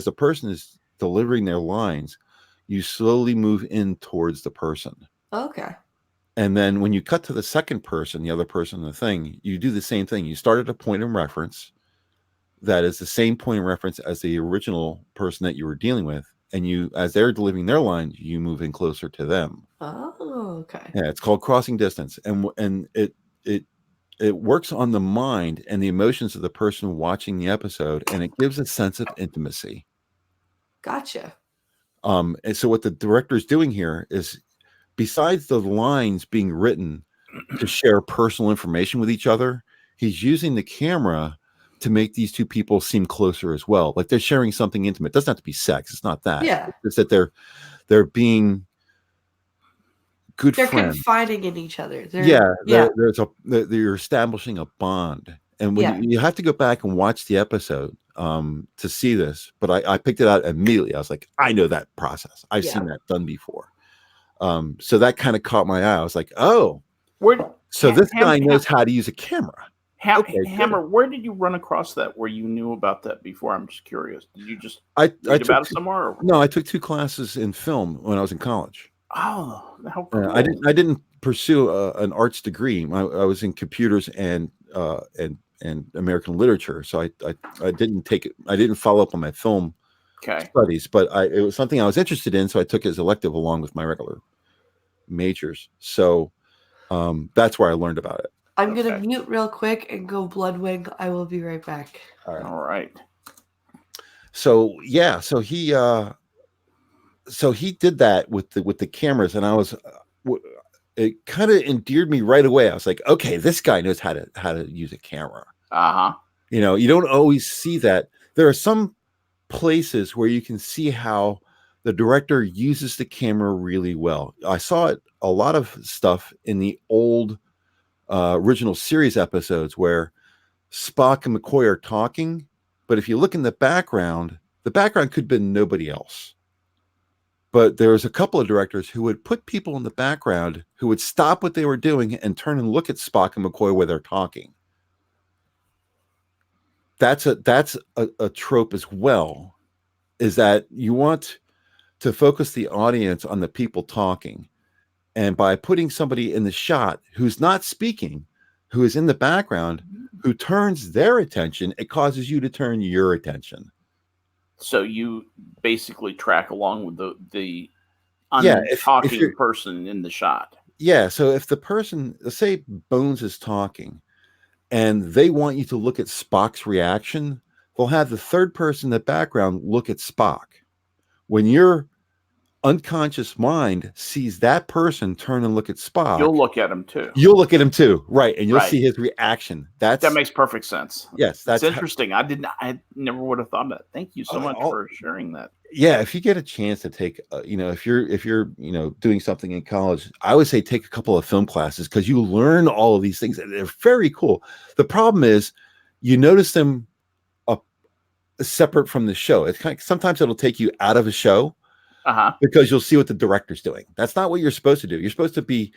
the person is delivering their lines, you slowly move in towards the person. Okay. And then when you cut to the second person, the other person in the thing, you do the same thing. You start at a point of reference that is the same point of reference as the original person that you were dealing with. And you, as they're delivering their lines, you move in closer to them. Oh, okay. Yeah, it's called crossing distance. And it works on the mind and the emotions of the person watching the episode, and it gives a sense of intimacy. Gotcha. And so what the director is doing here is, besides the lines being written to share personal information with each other, he's using the camera to make these two people seem closer as well. Like they're sharing something intimate. It doesn't have to be sex. It's not that. Yeah. It's that they're being good they're friends. confiding in each other. You're establishing a bond. And when you have to go back and watch the episode to see this, but I picked it out immediately. I was like, I know that process. I've seen that done before. So that kind of caught my eye. I was like, oh, this guy knows how to use a camera. Hammer, where did you run across that where you knew about that before? I'm just curious. Did you just read about it somewhere? Or? No, I took 2 classes in film when I was in college. Oh, how cool. I didn't pursue an arts degree. I was in computers and American literature. So I didn't take it. I didn't follow up on my film studies, but it was something I was interested in. So I took it as elective along with my regular majors. So that's where I learned about it. I'm going to mute real quick and go Bloodwing. I will be right back. All right. So he did that with the cameras, and it kind of endeared me right away. I was like, okay, this guy knows how to use a camera. You know, you don't always see that. There are some places where you can see how the director uses the camera really well. I saw it a lot of stuff in the old original series episodes where Spock and McCoy are talking, but if you look in the background could have been nobody else. But there was a couple of directors who would put people in the background who would stop what they were doing and turn and look at Spock and McCoy where they're talking. That's a trope as well, is that you want to focus the audience on the people talking. And by putting somebody in the shot who's not speaking, who is in the background, who turns their attention, it causes you to turn your attention. So you basically track along with the talking person in the shot. Yeah. So if the person, let's say Bones is talking, and they want you to look at Spock's reaction, they'll have the third person in the background look at Spock. When your unconscious mind sees that person turn and look at Spock, you'll look at him too. You'll look at him too, right? And you'll see his reaction. That makes perfect sense. Yes, that's interesting. I never would have thought of that. Thank you so much for sharing that. Yeah, if you get a chance to take, if you're doing something in college, I would say take a couple of film classes because you learn all of these things. They're very cool. The problem is you notice them separate from the show. It's sometimes it'll take you out of a show. Because you'll see what the director's doing. That's not what you're supposed to do. You're supposed to be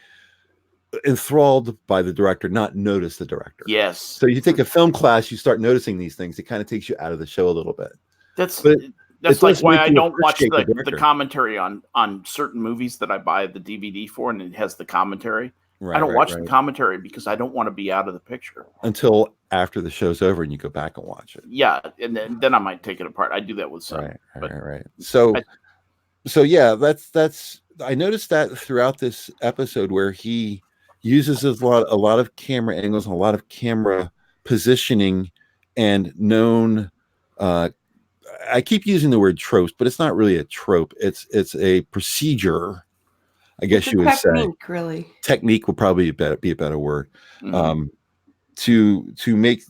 enthralled by the director, not notice the director. Yes. So you take a film class, you start noticing these things. It kind of takes you out of the show a little bit. That's like why I don't watch the commentary on certain movies that I buy the DVD for, and it has the commentary. I don't watch the commentary because I don't want to be out of the picture until after the show's over and you go back and watch it. Yeah, and then I might take it apart. I do that with some. Right. So yeah, that's I noticed that throughout this episode where he uses a lot of camera angles and a lot of camera positioning and known. I keep using the word tropes, but it's not really a trope. It's a procedure, I guess you would say. Really. Technique would probably be a better word. Mm-hmm. To make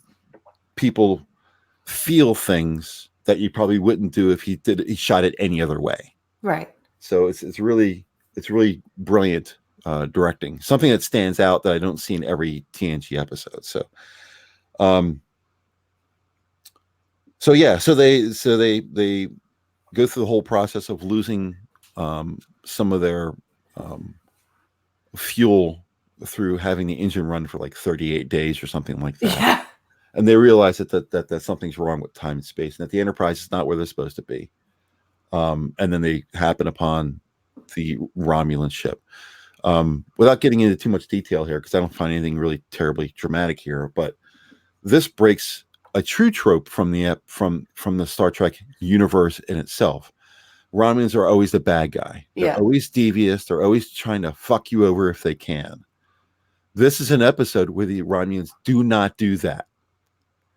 people feel things that you probably wouldn't do if he shot it any other way. Right. So it's really brilliant directing. Something that stands out that I don't see in every TNG episode. So they go through the whole process of losing some of their fuel through having the engine run for like 38 days or something like that. Yeah. And they realize that something's wrong with time and space, and that the Enterprise is not where they're supposed to be. And then they happen upon the Romulan ship. Without getting into too much detail here, because I don't find anything really terribly dramatic here, but this breaks a true trope from the Star Trek universe in itself. Romulans are always the bad guy. They're always devious. They're always trying to fuck you over if they can. This is an episode where the Romulans do not do that.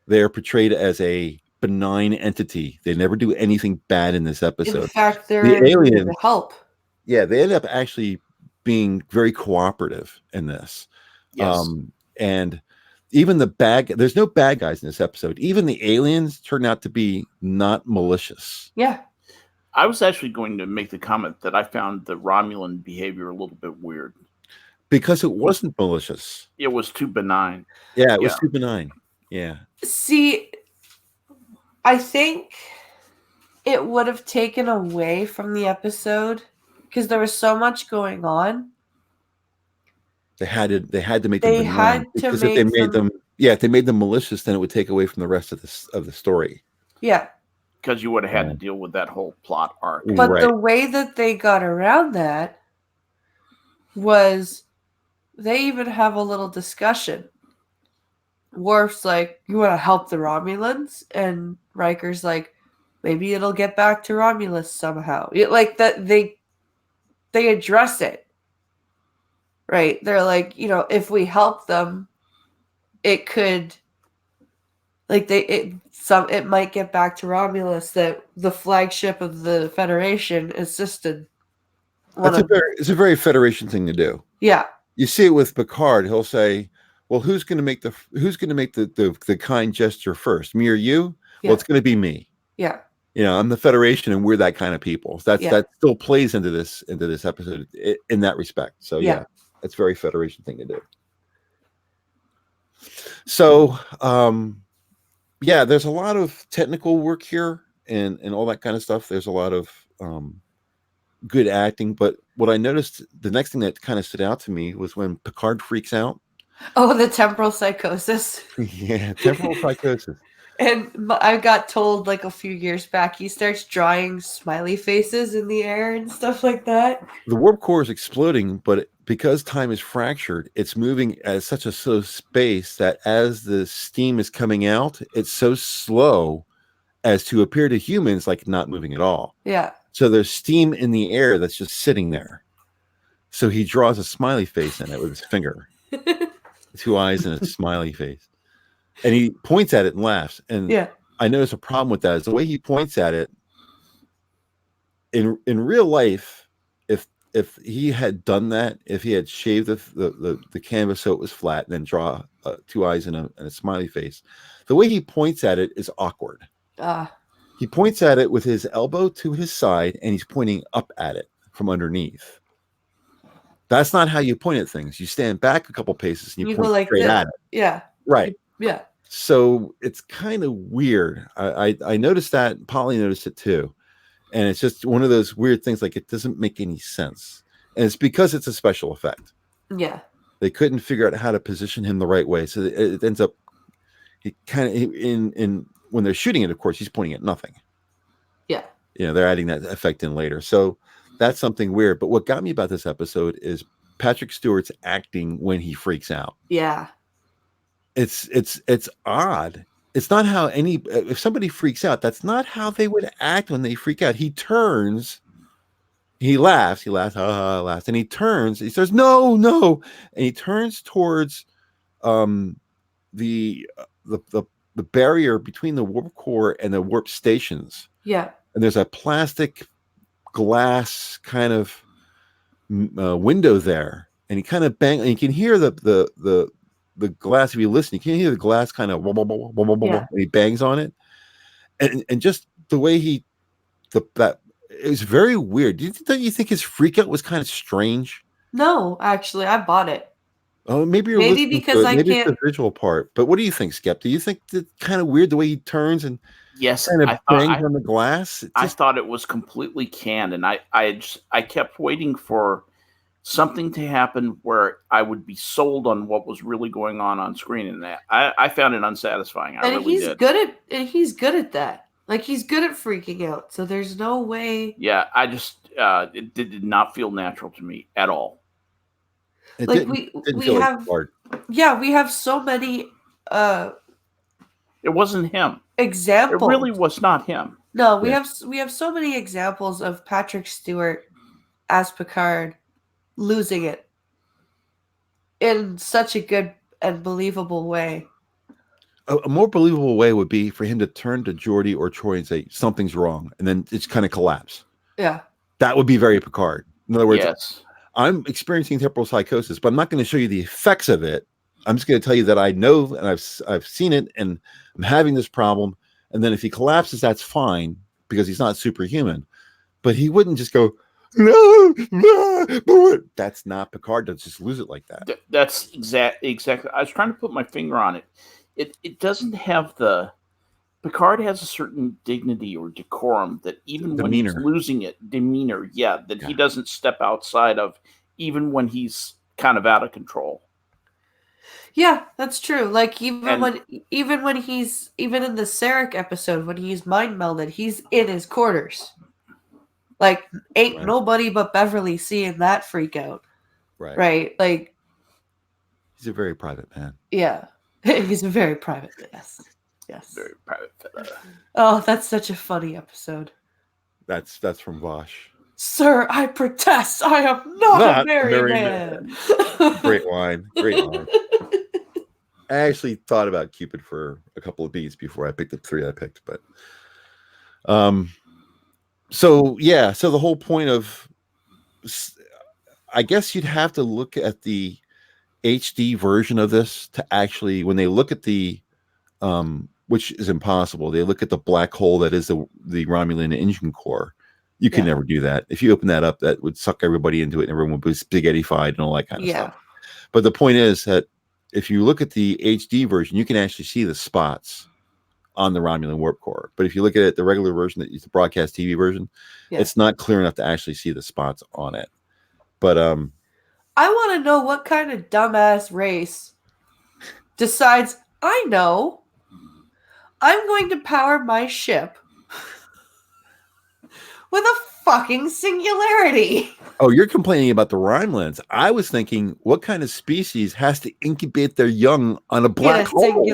They are portrayed as a benign entity. They never do anything bad in this episode. In fact, they're the aliens to help. Yeah, they end up actually being very cooperative in this. Yes. And even there's no bad guys in this episode. Even the aliens turn out to be not malicious. Yeah. I was actually going to make the comment that I found the Romulan behavior a little bit weird. Because it wasn't malicious. It was too benign. Yeah, it was too benign. Yeah. See, I think it would have taken away from the episode because there was so much going on. They had to make them They benign, had because to if they make made them, if they made them malicious, then it would take away from the rest of the story. yeah. Because you would have had to deal with that whole plot arc. But Right. the way that they got around that was they even have a little discussion. Worf's like, you want to help the Romulans? And Riker's like, maybe it'll get back to Romulus somehow. Like that they address it. Right? They're like, if we help them, it could it might get back to Romulus that the flagship of the Federation assisted. It's a very Federation thing to do. Yeah. You see it with Picard. He'll say, well, who's going to make the kind gesture first, me or you? Yeah. Well, it's going to be me. Yeah. I'm the Federation, and we're that kind of people. That still plays into this episode in that respect. So yeah, it's a very Federation thing to do. So there's a lot of technical work here and all that kind of stuff. There's a lot of good acting, but what I noticed, the next thing that kind of stood out to me was when Picard freaks out. Oh, the temporal psychosis. Yeah, temporal psychosis. And I got told like a few years back, he starts drawing smiley faces in the air and stuff like that. The warp core is exploding, but because time is fractured, it's moving at such a slow space that as the steam is coming out, it's so slow as to appear to humans like not moving at all. Yeah. So there's steam in the air that's just sitting there. So he draws a smiley face in it with his finger. 2 eyes and a smiley face. And he points at it and laughs. And I notice a problem with that is the way he points at it. In real life, if he had done that, if he had shaved the canvas so it was flat and then draw 2 eyes and a smiley face, the way he points at it is awkward. He points at it with his elbow to his side, and he's pointing up at it from underneath. That's not how you point at things. You stand back a couple paces and you point like straight at it. Yeah. Right. Yeah. So it's kind of weird. I noticed that. Polly noticed it too. And it's just one of those weird things, like it doesn't make any sense. And it's because it's a special effect. Yeah. They couldn't figure out how to position him the right way. So it ends up, he kind of, in when they're shooting it, of course, he's pointing at nothing. Yeah. They're adding that effect in later. So that's something weird. But what got me about this episode is Patrick Stewart's acting when he freaks out. Yeah. It's odd. It's not how if somebody freaks out, that's not how they would act when they freak out. He turns, he laughs, laughs, and he turns, he says, no, and he turns towards the barrier between the warp core and the warp stations. Yeah. And there's a plastic glass kind of window there, and he kind of bang, and you can hear the glass. If you listen, you can hear the glass kind of and he bangs on it, and just the way that is very weird. Don't you think his freak out was kind of strange? No, actually, I bought it. Oh, maybe because I can't. It's the visual part. But what do you think, Skep? Do you think it's kind of weird the way he turns and kind of bangs on the glass? I thought it was completely canned, and I kept waiting for something to happen where I would be sold on what was really going on screen, and that I found it unsatisfying. He's good at that. Like, he's good at freaking out. So there's no way. Yeah, I just it did not feel natural to me at all. We have so many. It wasn't him. Examples. It really was not him. No, we have so many examples of Patrick Stewart as Picard losing it in such a good and believable way. A more believable way would be for him to turn to Geordi or Troy and say something's wrong, and then it's kind of collapse. Yeah, that would be very Picard. In other words, yes. I'm experiencing temporal psychosis, but I'm not going to show you the effects of it. I'm just going to tell you that I know and I've seen it and I'm having this problem. And then if he collapses, that's fine because he's not superhuman. But he wouldn't just go, no, no. That's not Picard to just lose it like that. That's exactly. I was trying to put my finger on it. It doesn't have the. Picard has a certain dignity or decorum that even when he's losing it, demeanor, he doesn't step outside of, even when he's kind of out of control. Yeah, that's true. Like even when he's in the Sarek episode when he's mind melded, he's in his quarters. Like ain't nobody but Beverly seeing that freak out. Right. Like he's a very private man. Yeah. He's a very private man. Yes. Very private fella. Oh, that's such a funny episode. That's from Vosh. Sir, I protest. I am not a married man. Great line. I actually thought about Cupid for a couple of beats before I picked the 3 I picked, but so the whole point of, I guess you'd have to look at the HD version of this to actually, when they look at the which is impossible, they look at the black hole that is the Romulan engine core. You can never do that. If you open that up, that would suck everybody into it and everyone would be spaghettified and all that kind of stuff. But the point is that if you look at the HD version, you can actually see the spots on the Romulan warp core. But if you look at it, the regular version, that is the broadcast TV version, it's not clear enough to actually see the spots on it. But I want to know what kind of dumbass race decides, I know, I'm going to power my ship with a fucking singularity. Oh, you're complaining about the Romulans. I was thinking, what kind of species has to incubate their young on a black hole?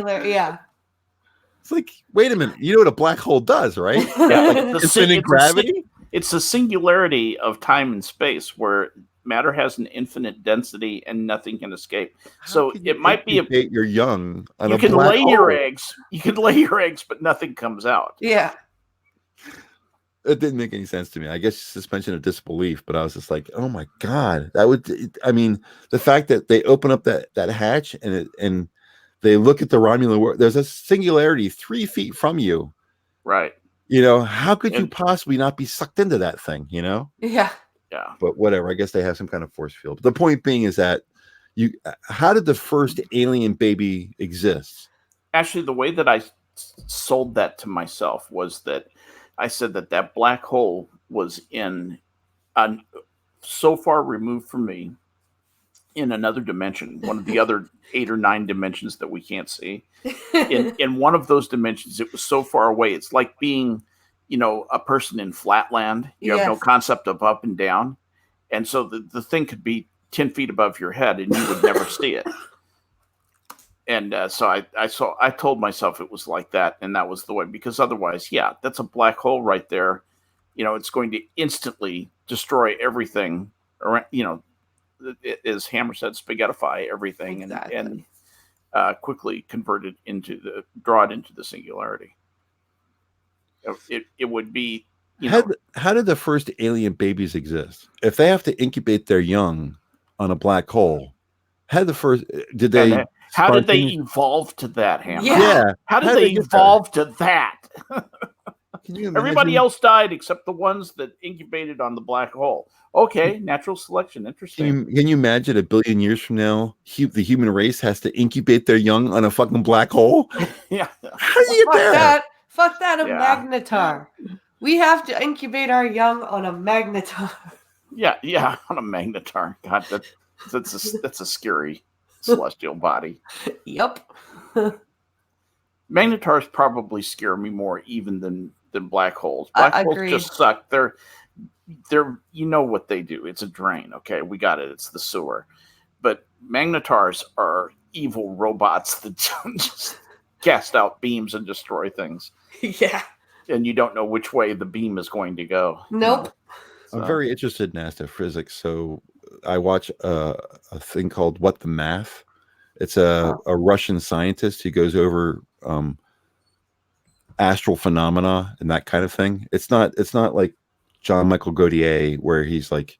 It's like, wait a minute. You know what a black hole does, right? Like infinite gravity. It's a singularity of time and space where matter has an infinite density and nothing can escape. So it might be your young. You can lay your eggs. You can lay your eggs, but nothing comes out. Yeah. It didn't make any sense to me. I guess suspension of disbelief, but I was just like, oh my God, that would, I mean, the fact that they open up that hatch and they look at the Romulan world, there's a singularity 3 feet from you. Right. You know, how could you possibly not be sucked into that thing, you know? Yeah. Yeah. But whatever, I guess they have some kind of force field. The point being is that how did the first alien baby exist? Actually, the way that I sold that to myself was that I said that black hole was so far removed from me in another dimension, one of the other 8 or 9 dimensions that we can't see. In one of those dimensions, it was so far away. It's like being, a person in flatland. You have no concept of up and down. And so the thing could be 10 feet above your head and you would never see it. And so I told myself it was like that, and that was the way, because otherwise, that's a black hole right there. It's going to instantly destroy everything, or as Hammer said, spaghettify everything, and quickly convert it draw it into the singularity. It would be. How did the first alien babies exist? If they have to incubate their young on a black hole, how did they evolve to that, Hammer? Yeah. How did they evolve to that? Everybody else died except the ones that incubated on the black hole. Okay, natural selection. Interesting. Can you imagine 1 billion years from now, the human race has to incubate their young on a fucking black hole? Yeah. How do you get there? Fuck that, magnetar. We have to incubate our young on a magnetar. Yeah, on a magnetar. God, that's a scary celestial body. Yep. Magnetars probably scare me more even than black holes. Black holes just suck. They're what they do. It's a drain. Okay, we got it. It's the sewer. But magnetars are evil robots that just cast out beams and destroy things. Yeah. And you don't know which way the beam is going to go. Nope. I'm very interested in astrophysics, so I watch a thing called What the Math. It's a Russian scientist who goes over astral phenomena and that kind of thing. It's not like John Michael Gaudier where he's like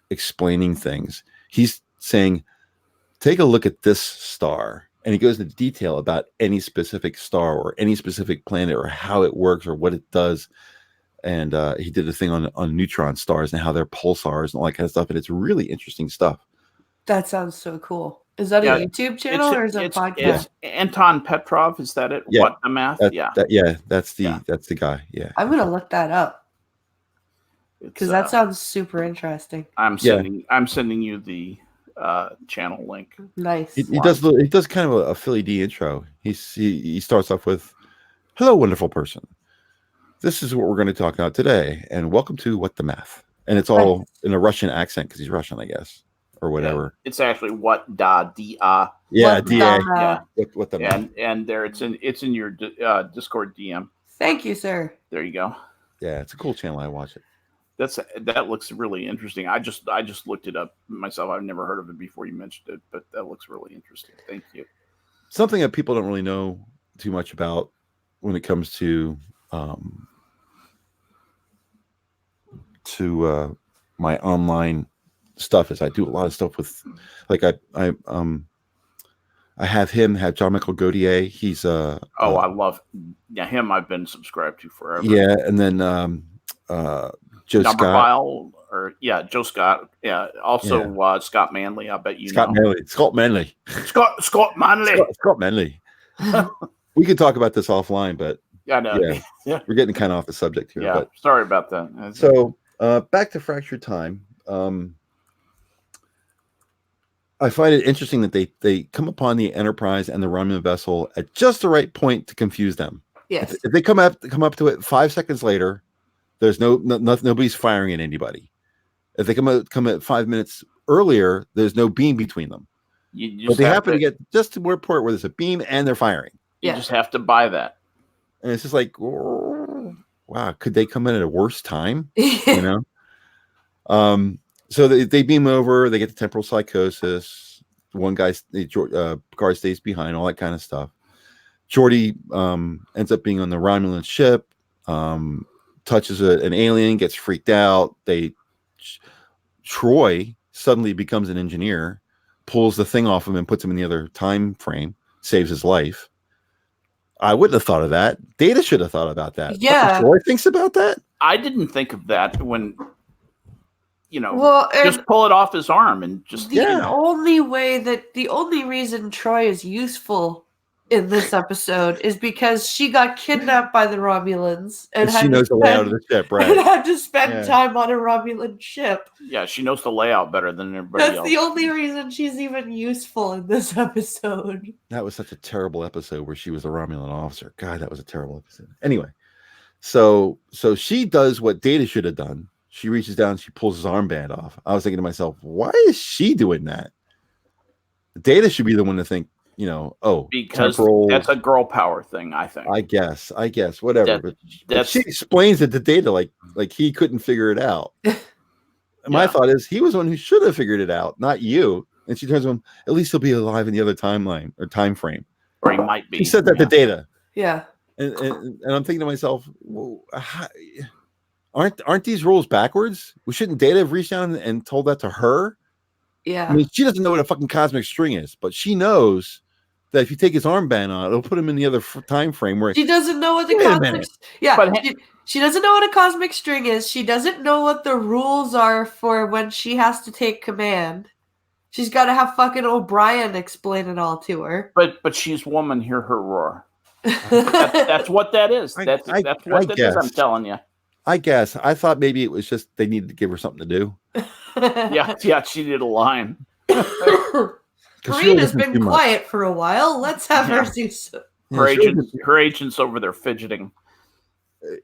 explaining things. He's saying take a look at this star. And he goes into detail about any specific star or any specific planet or how it works or what it does. And he did a thing on neutron stars and how they're pulsars and all that kind of stuff. And it's really interesting stuff. That sounds so cool. Is that a YouTube channel or is it a podcast? It's Anton Petrov. Is that it? Yeah. What the Math? That's the guy. Yeah. I'm gonna look that up because that sounds super interesting. I'm sending you the channel link. Nice. He does kind of a Philly D intro. He starts off with, "Hello, wonderful person. This is what we're going to talk about today, and welcome to What the Math." And it's all in a Russian accent because he's Russian, I guess, or whatever. Yeah, it's actually what da da. Yeah, DA. Yeah. What the math? And there it's in your Discord DM. Thank you, sir. There you go. Yeah, it's a cool channel. I watch it. That looks really interesting. I just looked it up myself. I've never heard of it before you mentioned it, but that looks really interesting. Thank you. Something that people don't really know too much about when it comes to my online stuff is I do a lot of stuff with, like I have John Michael Gaudier. He's I love him. I've been subscribed to forever. Yeah, and then Joe Scott. Joe Scott. Yeah, also Scott Manley. I bet you Scott know. Scott Manley. Scott Manley. Scott Manley. We could talk about this offline, but I know. Yeah, we're getting kind of off the subject here. Yeah, but, sorry about that. So back to Fractured Time. I find it interesting that they come upon the Enterprise and the Romulan vessel at just the right point to confuse them. Yes. If they come up to it 5 seconds later, there's nobody's firing at anybody. If they come at 5 minutes earlier, there's no beam between them. But they happen to get just to a point where there's a beam and they're firing. You just have to buy that. And it's just like, wow, could they come in at a worse time? You know? So they beam over, they get the temporal psychosis. One guy, guard stays behind, all that kind of stuff. Geordi ends up being on the Romulan ship, touches an alien, gets freaked out. Troy suddenly becomes an engineer, pulls the thing off him and puts him in the other time frame, saves his life. I wouldn't have thought of that. Data should have thought about that. Yeah. Troy thinks about that? I didn't think of that when, just pull it off his arm and just... The only reason Troy is useful in this episode is because she got kidnapped by the Romulans and she knows the layout of the ship, right? And had to spend time on a Romulan ship. Yeah, she knows the layout better than everybody else. That's the only reason she's even useful in this episode. That was such a terrible episode where she was a Romulan officer. God, that was a terrible episode. Anyway, so she does what Data should have done. She reaches down, she pulls his armband off. I was thinking to myself, why is she doing that? Data should be the one to think, because that's a girl power thing, I think. I guess, whatever. But she explains it to Data like he couldn't figure it out. My thought is he was the one who should have figured it out, not you. And she turns to him, at least he'll be alive in the other timeline or time frame. Or he might be. She said that to Data. Yeah. And I'm thinking to myself, well, aren't these rules backwards? Shouldn't Data have reached down and told that to her? Yeah. I mean, she doesn't know what a fucking cosmic string is, but she knows that if you take his armband on, it'll put him in the other time frame where she doesn't know what the cosmic. Yeah, but she doesn't know what a cosmic string is. She doesn't know what the rules are for when she has to take command. She's got to have fucking O'Brien explain it all to her. But she's woman. Hear her roar. That's what that is. That's what that is. I'm telling you. I guess. I thought maybe it was just they needed to give her something to do. Yeah, she did a line. Karina's been quiet for a while. Let's have her do so. Her agent's over there fidgeting.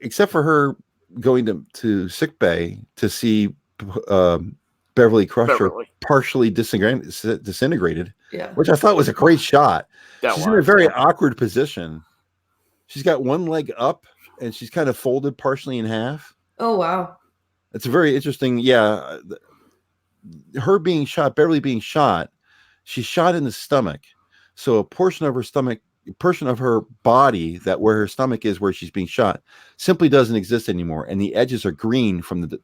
Except for her going to sick bay to see Beverly Crusher partially disintegrated. Yeah. Which I thought was a great shot. She's in a very awkward position. She's got one leg up and she's kind of folded partially in half. Oh, wow. It's a very interesting, her being shot, Beverly being shot, she's shot in the stomach. So a portion of her body that where her stomach is, where she's being shot, simply doesn't exist anymore. And the edges are green from the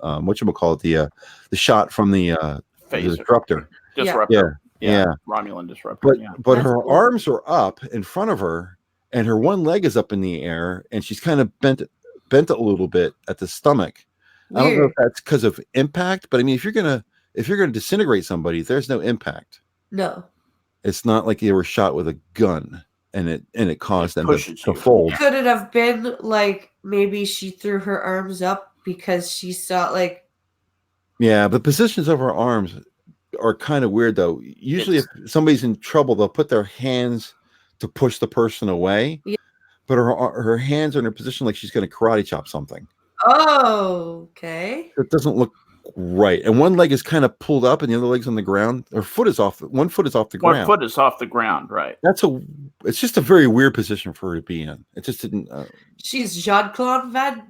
whatchamacallit, the shot from the disruptor. disruptor. Yeah. Romulan disruptor. But her arms are up in front of her, and her one leg is up in the air, and she's kind of bent a little bit at the stomach. Weird. I don't know if that's because of impact, but I mean, if you're gonna disintegrate somebody, there's no impact. No, it's not like they were shot with a gun and it caused them to fold. Could it have been like maybe she threw her arms up because she saw like? Yeah, the positions of her arms are kind of weird though. Usually, if somebody's in trouble, they'll put their hands to push the person away. Yeah. But her hands are in a position like she's going to karate chop something. Oh, okay. It doesn't look right. And one leg is kind of pulled up and the other leg's on the ground. Her foot is off. One foot is off the ground. One foot is off the ground, right. It's just a very weird position for her to be in. It just didn't. She's Jean-Claude Van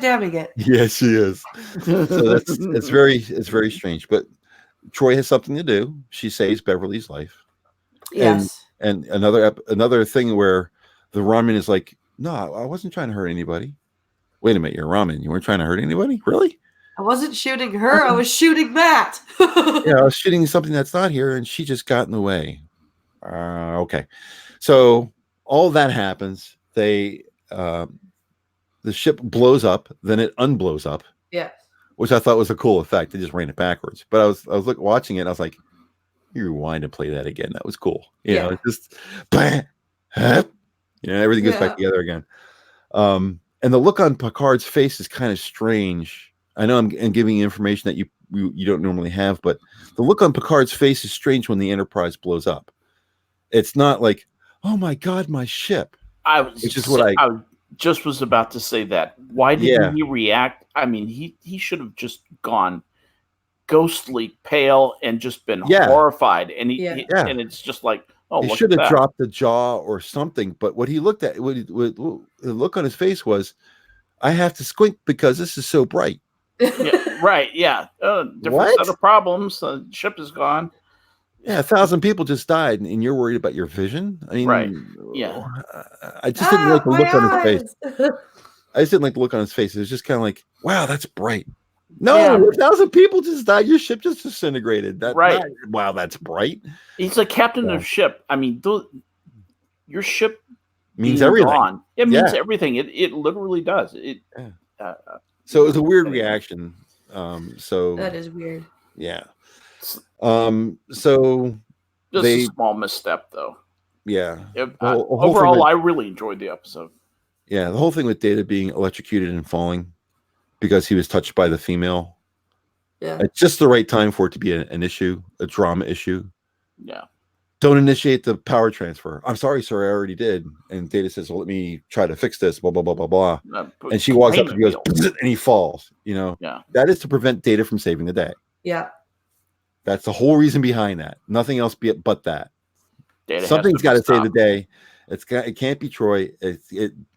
Damming it. Yes, she is. So it's very strange. But Troy has something to do. She saves Beverly's life. Yes. And another thing where the Ramen is like, no, I wasn't trying to hurt anybody. Wait a minute, you're Ramen. You weren't trying to hurt anybody? Really? I wasn't shooting her. I was shooting Matt. Yeah, I was shooting something that's not here, and she just got in the way. Okay. So all that happens. The ship blows up, then it unblows up. Yeah. Which I thought was a cool effect. They just ran it backwards. But I was watching it, and I was like, you rewind and play that again. That was cool. You know, it's just everything goes back together again. And the look on Picard's face is kind of strange. I know I'm giving you information that you don't normally have, but the look on Picard's face is strange when the Enterprise blows up. It's not like, oh my God, my ship. I just was about to say that. Why didn't he react? I mean, he should have just gone ghostly pale and just been horrified. And and it's just like, oh, he should have dropped the jaw or something. But what he looked at, the look on his face was, I have to squint because this is so bright. Right. Yeah. Different set of problems. The ship is gone. Yeah, 1,000 people just died, and you're worried about your vision. I mean, right? Yeah. I just didn't like the look on his face. I just didn't like the look on his face. It was just kind of like, wow, that's bright. No, 1,000 people just died. Your ship just disintegrated. Wow, that's bright. He's a captain of ship. I mean, your ship means everything. Gone, it means everything. It literally does. So it was a weird reaction. So that is weird. Yeah. So just a small misstep, though. Yeah. Overall, I really enjoyed the episode. Yeah, the whole thing with Data being electrocuted and falling because he was touched by the female. Yeah. It's just the right time for it to be an issue, a drama issue. Yeah. Don't initiate the power transfer. I'm sorry, sir, I already did. And Data says, well, let me try to fix this, blah, blah, blah, blah, blah. And she walks up and goes, and he falls, Yeah. That is to prevent Data from saving the day. Yeah. That's the whole reason behind that. Nothing else but that. Data Something's got to save the day. It can't be Troy.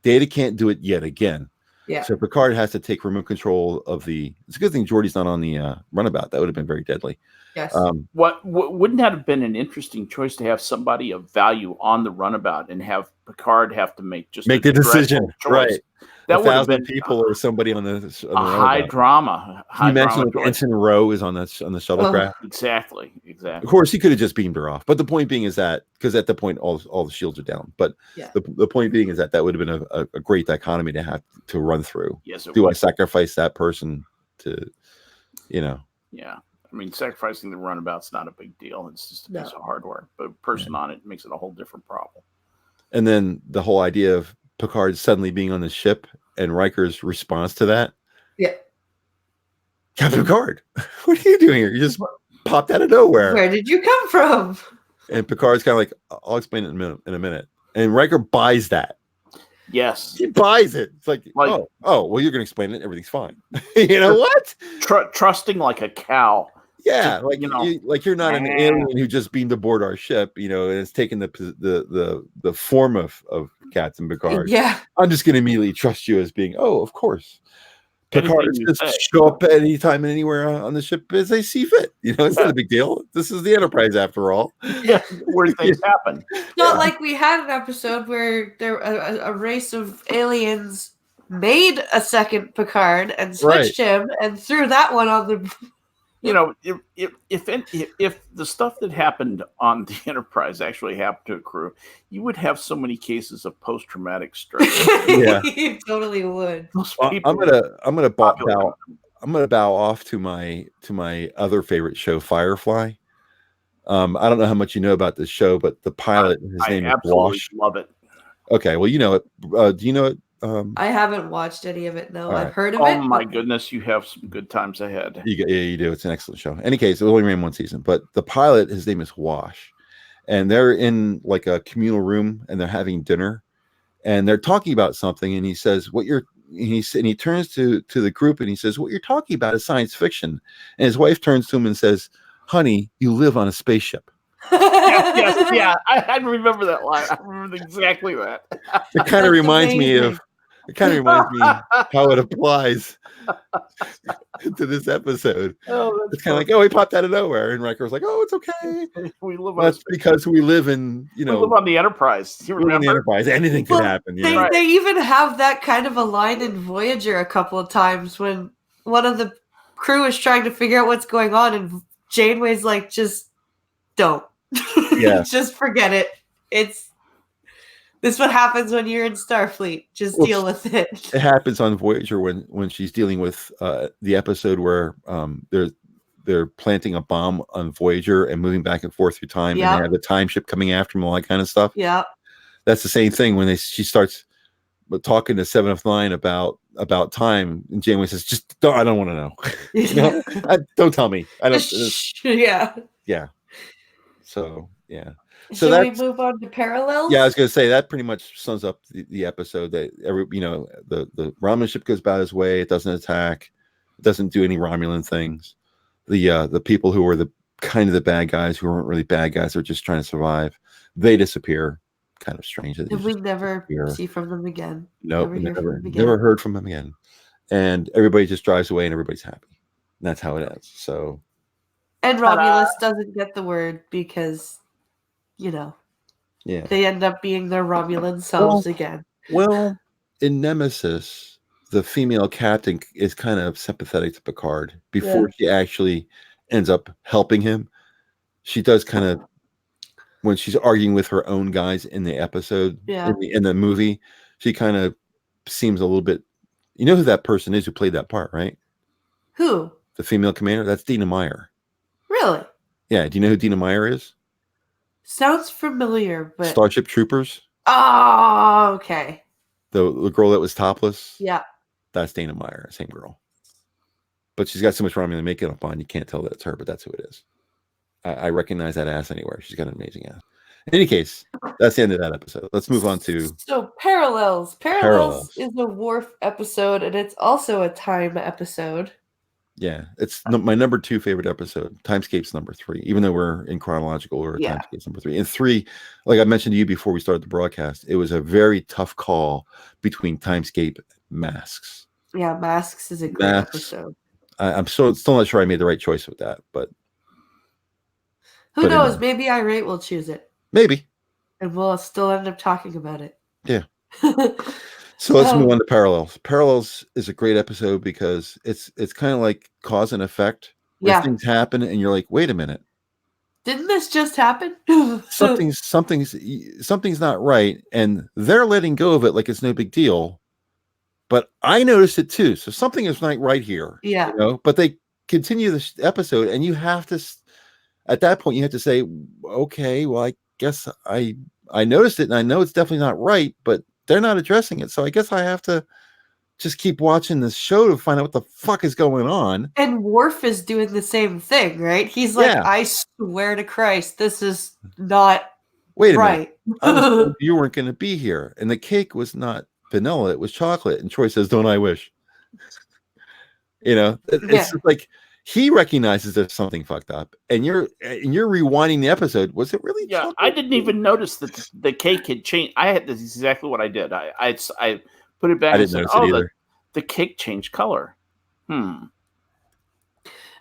Data can't do it yet again. Yeah. So Picard has to take remote control of the. It's a good thing Geordi's not on the runabout. That would have been very deadly. Yes. Wouldn't that have been an interesting choice to have somebody of value on the runabout and have Picard have to make the decision, right? That would have 1,000 people or somebody on the high drama. You mentioned Ensign Rowe is on the shuttlecraft. Exactly. Of course, he could have just beamed her off. But the point being is that because at the point all the shields are down. But the point being is that would have been a great dichotomy to have to run through. Yes. I sacrifice that person to, Yeah. I mean, sacrificing the runabout's not a big deal. It's just a piece of hardware. But a person on it makes it a whole different problem. And then the whole idea of Picard suddenly being on the ship and Riker's response to that. Yeah. Captain Picard, what are you doing here? You just popped out of nowhere. Where did you come from? And Picard's kind of like, I'll explain it in a minute. And Riker buys that. Yes. He buys it. It's like well, you're going to explain it. Everything's fine. You know what? Trusting like a cow. Yeah, you're not an alien who just beamed aboard our ship, and it's taken the form of Captain Picard. Yeah, I'm just going to immediately trust you as being. Oh, of course, Picard just show up anytime and anywhere on the ship as they see fit. It's not a big deal. This is the Enterprise after all. Yeah, where things happen. Not like we had an episode where a race of aliens made a second Picard and switched him and threw that one on the. You know, if the stuff that happened on the Enterprise actually happened to a crew, you would have so many cases of post-traumatic stress. Yeah, you totally would. Those I'm people gonna bow off to my other favorite show, Firefly. I don't know how much you know about this show, but the pilot, his name is Wash. Love it. Okay, well, you know it. Do you know it? I haven't watched any of it. No, All I've right. heard of it. Oh my goodness, you have some good times ahead. You do. It's an excellent show. In any case, it only ran one season, but the pilot, his name is Wash, and they're in like a communal room and they're having dinner, and they're talking about something, and he says, he turns to the group and he says, "What you're talking about is science fiction," and his wife turns to him and says, "Honey, you live on a spaceship." Yeah. I remember that line. I remember exactly that. It kind of reminds me how it applies to this episode. It's kind of like, he popped out of nowhere, and Riker's like, "Oh, it's okay. That's because we live in, we live on the Enterprise. You remember? On the Enterprise, anything could happen. They even have that kind of a line in Voyager a couple of times when one of the crew is trying to figure out what's going on, and Janeway's like, "Just don't. Yeah. Just forget it. This is what happens when you're in Starfleet. Just deal with it." It happens on Voyager when she's dealing with the episode where they're planting a bomb on Voyager and moving back and forth through time, and they have the time ship coming after them, all that kind of stuff. Yeah, that's the same thing when she starts talking to Seven of Nine about time, and Janeway says, "Just don't. I don't want to know. Don't tell me. I don't." Yeah. So yeah. So we move on to parallels? Yeah, I was going to say that pretty much sums up the episode. That the Romulan ship goes about his way. It doesn't attack. It doesn't do any Romulan things. The people who were the kind of the bad guys, who weren't really bad guys, they're just trying to survive. They disappear. Kind of strange. Did we never see from them again? Nope, never heard from them again. And everybody just drives away, and everybody's happy. And that's how it ends. So. And Romulus doesn't get the word because. They end up being their Romulan selves again. Well, in Nemesis, the female captain is kind of sympathetic to Picard before she actually ends up helping him. She does kind of, when she's arguing with her own guys in the episode, in the movie, she kind of seems a little bit. You know who that person is who played that part, right? Who? The female commander? That's Dina Meyer. Really? Yeah. Do you know who Dina Meyer is? Sounds familiar, but Starship Troopers. Oh, okay. The girl that was topless. Yeah. That's Dana Meyer, same girl. But she's got so much Romulan makeup on, you can't tell that it's her, but that's who it is. I recognize that ass anywhere. She's got an amazing ass. In any case, that's the end of that episode. Let's move on to Parallels. Parallels is a Worf episode, and it's also a time episode. Yeah, it's my number 2 favorite episode. Timescape's number 3, even though we're in chronological order. Timescape's number 3. And 3, like I mentioned to you before we started the broadcast, it was a very tough call between Timescape and Masks. Yeah, Masks is a great episode. I'm still not sure I made the right choice with that, but who knows? Maybe Irate will choose it. Maybe. And we'll still end up talking about it. Yeah. So let's move on to Parallels. Parallels is a great episode because it's kind of like cause and effect. Where things happen and you're like, wait a minute. Didn't this just happen? something's not right, and they're letting go of it like it's no big deal. But I noticed it too. So something is not right here. Yeah. But they continue this episode, and you have to, at that point, you have to say, okay, well, I guess I noticed it, and I know it's definitely not right, but they're not addressing it. So I guess I have to just keep watching this show to find out what the fuck is going on. And Worf is doing the same thing, right? He's like, I swear to Christ, this is not right. I was told you weren't going to be here. And the cake was not vanilla, it was chocolate. And Troy says, don't I wish? It's just like he recognizes there's something fucked up, and you're rewinding the episode. Was it really? Yeah, I didn't even notice that the cake had changed. This is exactly what I did. I put it back. I didn't notice it either. The cake changed color. And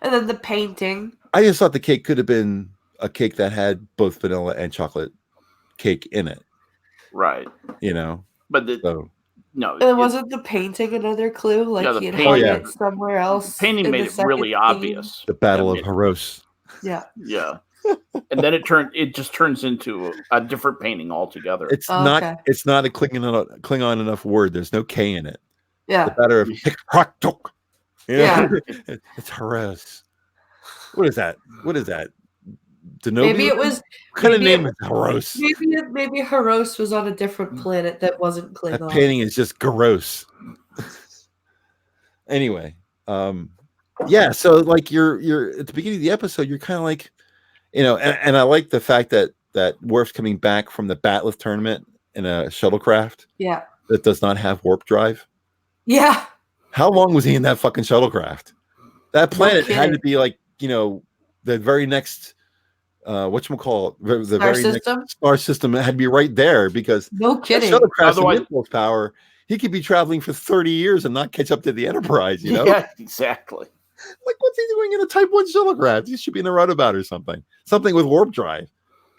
then the painting. I just thought the cake could have been a cake that had both vanilla and chocolate cake in it. Right. But No. And wasn't the painting another clue? Like he had hung it somewhere else. The painting made it really obvious. The Battle of Haros. Yeah. Yeah. And then it just turns into a different painting altogether. It's not a Klingon enough word. There's no K in it. Yeah. The Battle of Hikraktok. Yeah. It's Haros. What is that? Denobius? Maybe it was. What kind of name is Haros? Maybe Haros was on a different planet that wasn't Klingon. That painting is just gross. Anyway, yeah. So like you're at the beginning of the episode, you're kind of like, and I like the fact that Worf's coming back from the Bat'leth tournament in a shuttlecraft. Yeah. That does not have warp drive. Yeah. How long was he in that fucking shuttlecraft? That planet had to be like, the very next whatchamacallit, the very next star system had to be right there because no kidding. Shuttlecraft's impulse power, he could be traveling for 30 years and not catch up to the Enterprise, Yeah, exactly. Like, what's he doing in a Type 1 shuttlecraft? He should be in a runabout or something. Something with warp drive.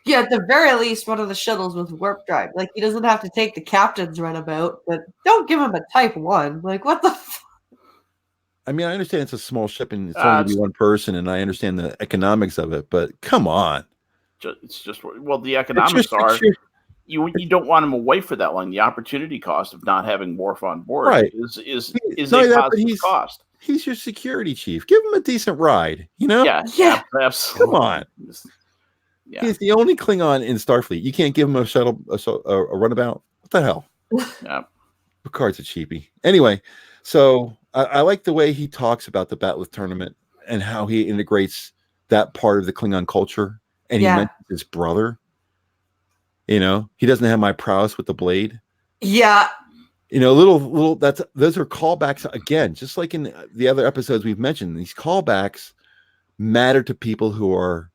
Yeah, at the very least, one of the shuttles with warp drive. Like, he doesn't have to take the captain's runabout, but don't give him a Type 1. Like, what the fuck? I mean, I understand it's a small ship and it's only one person, and I understand the economics of it, but come on. It's just, well, the economics are you don't want him away for that long. The opportunity cost of not having Worf on board is a positive cost. He's your security chief. Give him a decent ride, Yeah, absolutely. Come on. Yeah. He's the only Klingon in Starfleet. You can't give him a shuttle, a runabout. What the hell? Yeah. Picard's a cheapie. Anyway, so I like the way he talks about the Bat'leth tournament and how he integrates that part of the Klingon culture. And he mentions his brother. He doesn't have my prowess with the blade. Yeah. Those are callbacks again, just like in the other episodes we've mentioned. These callbacks matter to people who are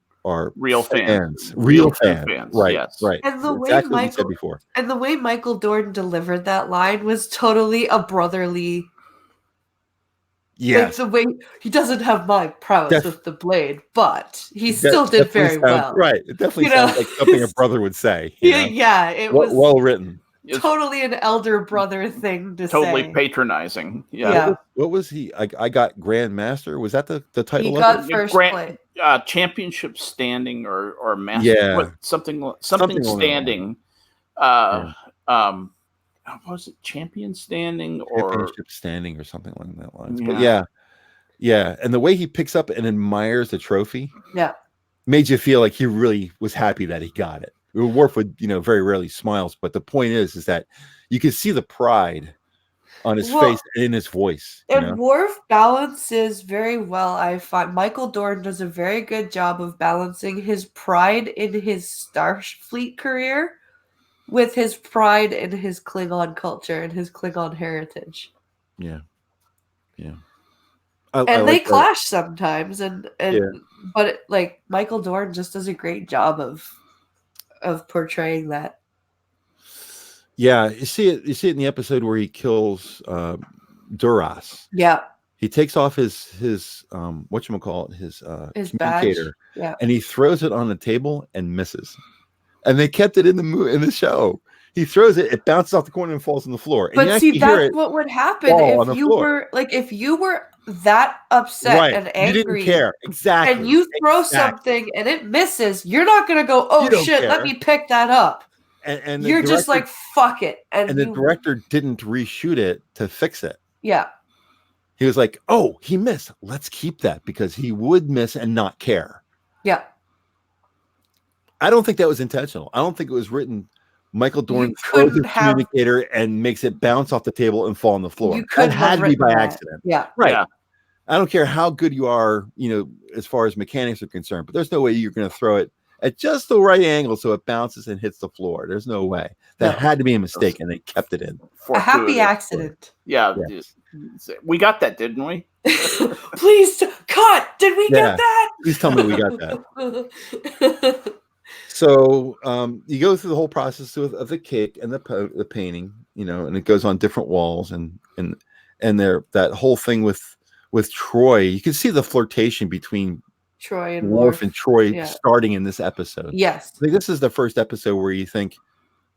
real fans. Real fans. Right. Yes. Right. And the way exactly what you said before. And the way Michael Dorn delivered that line was totally a brotherly. Yes. Like the way he doesn't have my prowess with the blade, but he still did very well. Right. It definitely sounds like something a brother would say. Yeah, it was well written. Totally an elder brother thing to say. Totally patronizing. Yeah. What was he? I got Grand Master. Was that the title? He got first place. Championship standing or master. Yeah. Something standing. Was it champion standing or championship standing or something along that lines? But yeah. And the way he picks up and admires the trophy, made you feel like he really was happy that he got it. Worf would, very rarely smiles, but the point is that you can see the pride on his face and in his voice. And Worf balances very well. I find Michael Dorn does a very good job of balancing his pride in his Starfleet career with his pride in his Klingon culture and his Klingon heritage. Yeah. And they clash sometimes, but Michael Dorn just does a great job of portraying that. Yeah, you see it in the episode where he kills Duras. Yeah. He takes off his whatchamacallit, his communicator, badge. And he throws it on the table and misses. And they kept it in the show. He throws it, it bounces off the corner and falls on the floor. And but see, that's what would happen if you were that upset and angry. You didn't care. Exactly. And you throw something and it misses, you're not gonna go, oh shit, let me pick that up. And you're just like, fuck it. And the director didn't reshoot it to fix it. Yeah. He was like, oh, he missed. Let's keep that because he would miss and not care. Yeah. I don't think that was intentional. I don't think it was written. Michael Dorn throws his communicator and makes it bounce off the table and fall on the floor. That had to be by accident. Yeah. Right. Yeah. I don't care how good you are, as far as mechanics are concerned, but there's no way you're going to throw it at just the right angle so it bounces and hits the floor. There's no way. That had to be a mistake, and they kept it in. A happy accident. Yeah. We got that, didn't we? Please, cut. Did we get that? Please tell me we got that. So you go through the whole process of the cake and the painting, and it goes on different walls, and there that whole thing with Troy. You can see the flirtation between Troy and Worf and Troy starting in this episode. Yes, I think this is the first episode where you think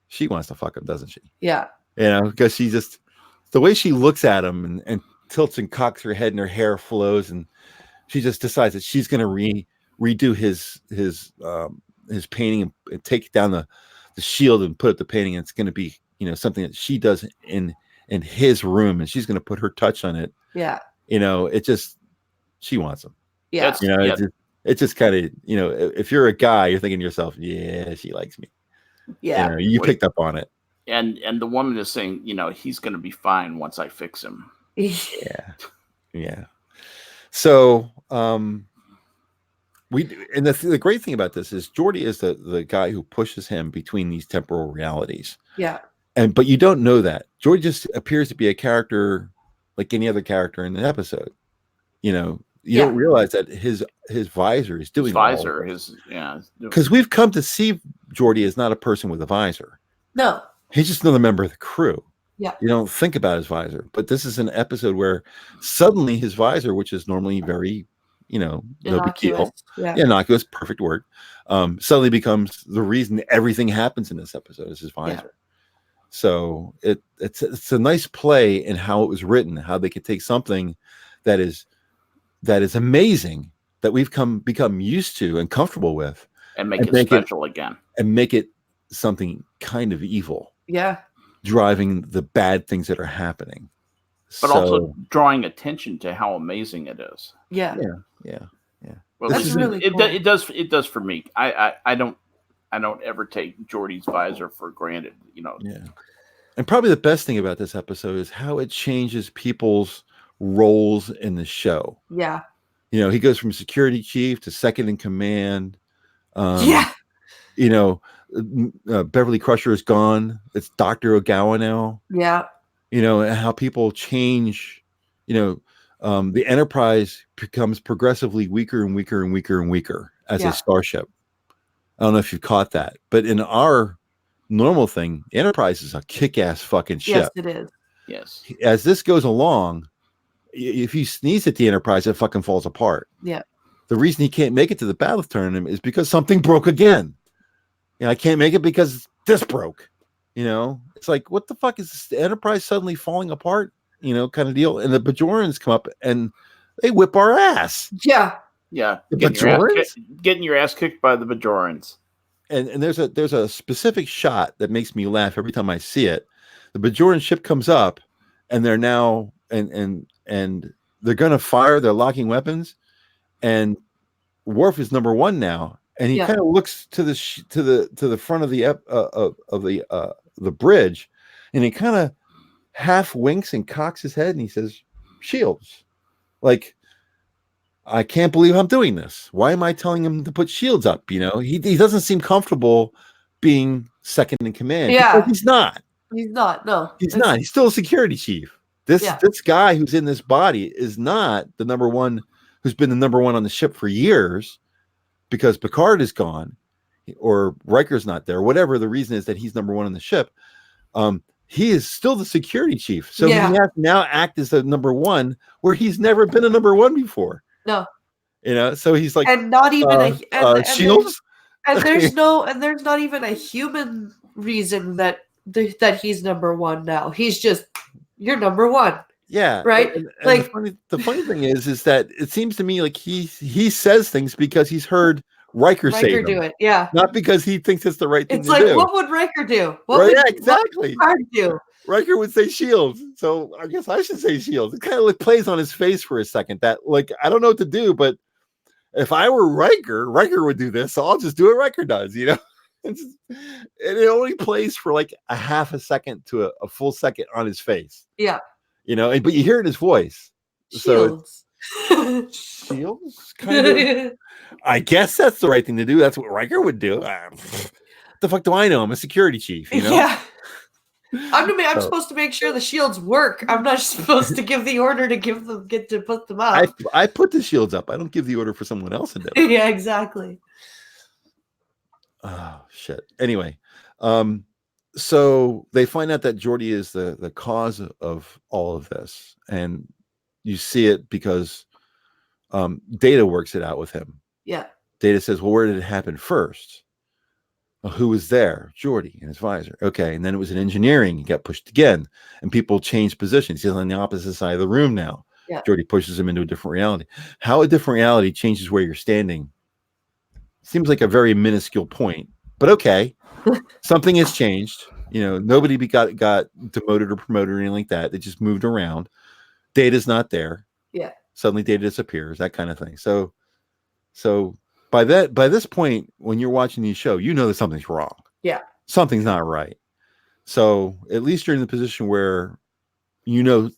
she wants to fuck him, doesn't she? Yeah, because she just the way she looks at him and tilts and cocks her head and her hair flows, and she just decides that she's going to redo his painting and take down the shield and put up the painting. And it's going to be, something that she does in his room, and she's going to put her touch on it. Yeah. She wants him. Yeah. It's just kind of, if you're a guy, you're thinking to yourself, yeah, she likes me. Yeah. You picked up on it. And the woman is saying, he's going to be fine once I fix him. Yeah. Yeah. So, the great thing about this is Geordi is the guy who pushes him between these temporal realities. Yeah. But you don't know that. Geordi just appears to be a character like any other character in an episode. You don't realize that his visor is doing because we've come to see Geordi as not a person with a visor. No. He's just another member of the crew. Yeah. You don't think about his visor, but this is an episode where suddenly his visor, which is normally very, no big deal. Yeah. Innocuous, perfect word. Suddenly becomes the reason everything happens in this episode is his visor. Yeah. So it's a nice play in how it was written, how they could take something that is amazing that we've become used to and comfortable with and make it special again. And make it something kind of evil. Yeah. Driving the bad things that are happening. But also drawing attention to how amazing it is. Yeah. Yeah. Well, that's really cool. It does for me. I don't ever take Geordi's visor for granted, Yeah. And probably the best thing about this episode is how it changes people's roles in the show. Yeah. He goes from security chief to second in command. Beverly Crusher is gone. It's Dr. Ogawa now. Yeah. And how people change, the Enterprise becomes progressively weaker and weaker and weaker and weaker as a starship. I don't know if you've caught that, but in our normal thing, the Enterprise is a kick-ass fucking ship. Yes, it is. Yes. As this goes along, if he sneezes at the Enterprise, it fucking falls apart. Yeah. The reason he can't make it to the battle tournament is because something broke again. I can't make it because this broke. It's like, what the fuck is this? The Enterprise suddenly falling apart? Kind of deal. And the Bajorans come up and they whip our ass. Yeah. Yeah. Getting your ass kicked by the Bajorans. And there's a specific shot that makes me laugh every time I see it. The Bajoran ship comes up and they're now and they're gonna fire, they're locking weapons, and Worf is number one now. And he kind of looks to the front of the bridge, and he kind of half winks and cocks his head, and he says, "Shields." Like, I can't believe I'm doing this. Why am I telling him to put shields up? He doesn't seem comfortable being second in command. Yeah, he's not. He's not. No, he's not. He's still a security chief. This guy who's in this body is not the number one, who's been the number one on the ship for years. Because Picard is gone, or Riker's not there, whatever the reason is that he's number one on the ship, he is still the security chief. So he has to now act as the number one, where he's never been a number one before. No, so he's like, and not even shields. There's not even a human reason that he's number one now. He's just, you're number one. Yeah, right. And the funny thing is that it seems to me like he says things because he's heard Riker say them, do it. Yeah, not because he thinks it's the right thing to do. It's like, what would Riker do? Exactly. What would do? Riker would say shields, so I guess I should say shields. It kind of plays on his face for a second. That, like, I don't know what to do, but if I were Riker would do this, so I'll just do what Riker does. And it only plays for like a half a second to a full second on his face. Yeah. But you hear it in his voice. Shields. So shields, kind of. I guess that's the right thing to do. That's what Riker would do. The fuck do I know? I'm a security chief. Yeah. I'm supposed to make sure the shields work. I'm not supposed to give the order to get to put them up. I put the shields up. I don't give the order for someone else to do it. Yeah, exactly. Oh shit. Anyway, so they find out that Geordi is the cause of all of this, and you see it because Data works it out with him. Yeah. Data says, "Well, where did it happen first?" Who was there? Geordi and his visor. Okay, and then it was in engineering. He got pushed again, and people changed positions. He's on the opposite side of the room now. Yeah. Geordi pushes him into a different reality. How a different reality changes where you're standing seems like a very minuscule point, but okay. Something has changed. Nobody got demoted or promoted or anything like that. They just moved around. Data's not there. Yeah. Suddenly data disappears, that kind of thing. So by this point, when you're watching the show, that something's wrong. Yeah. Something's not right. So at least you're in the position where it's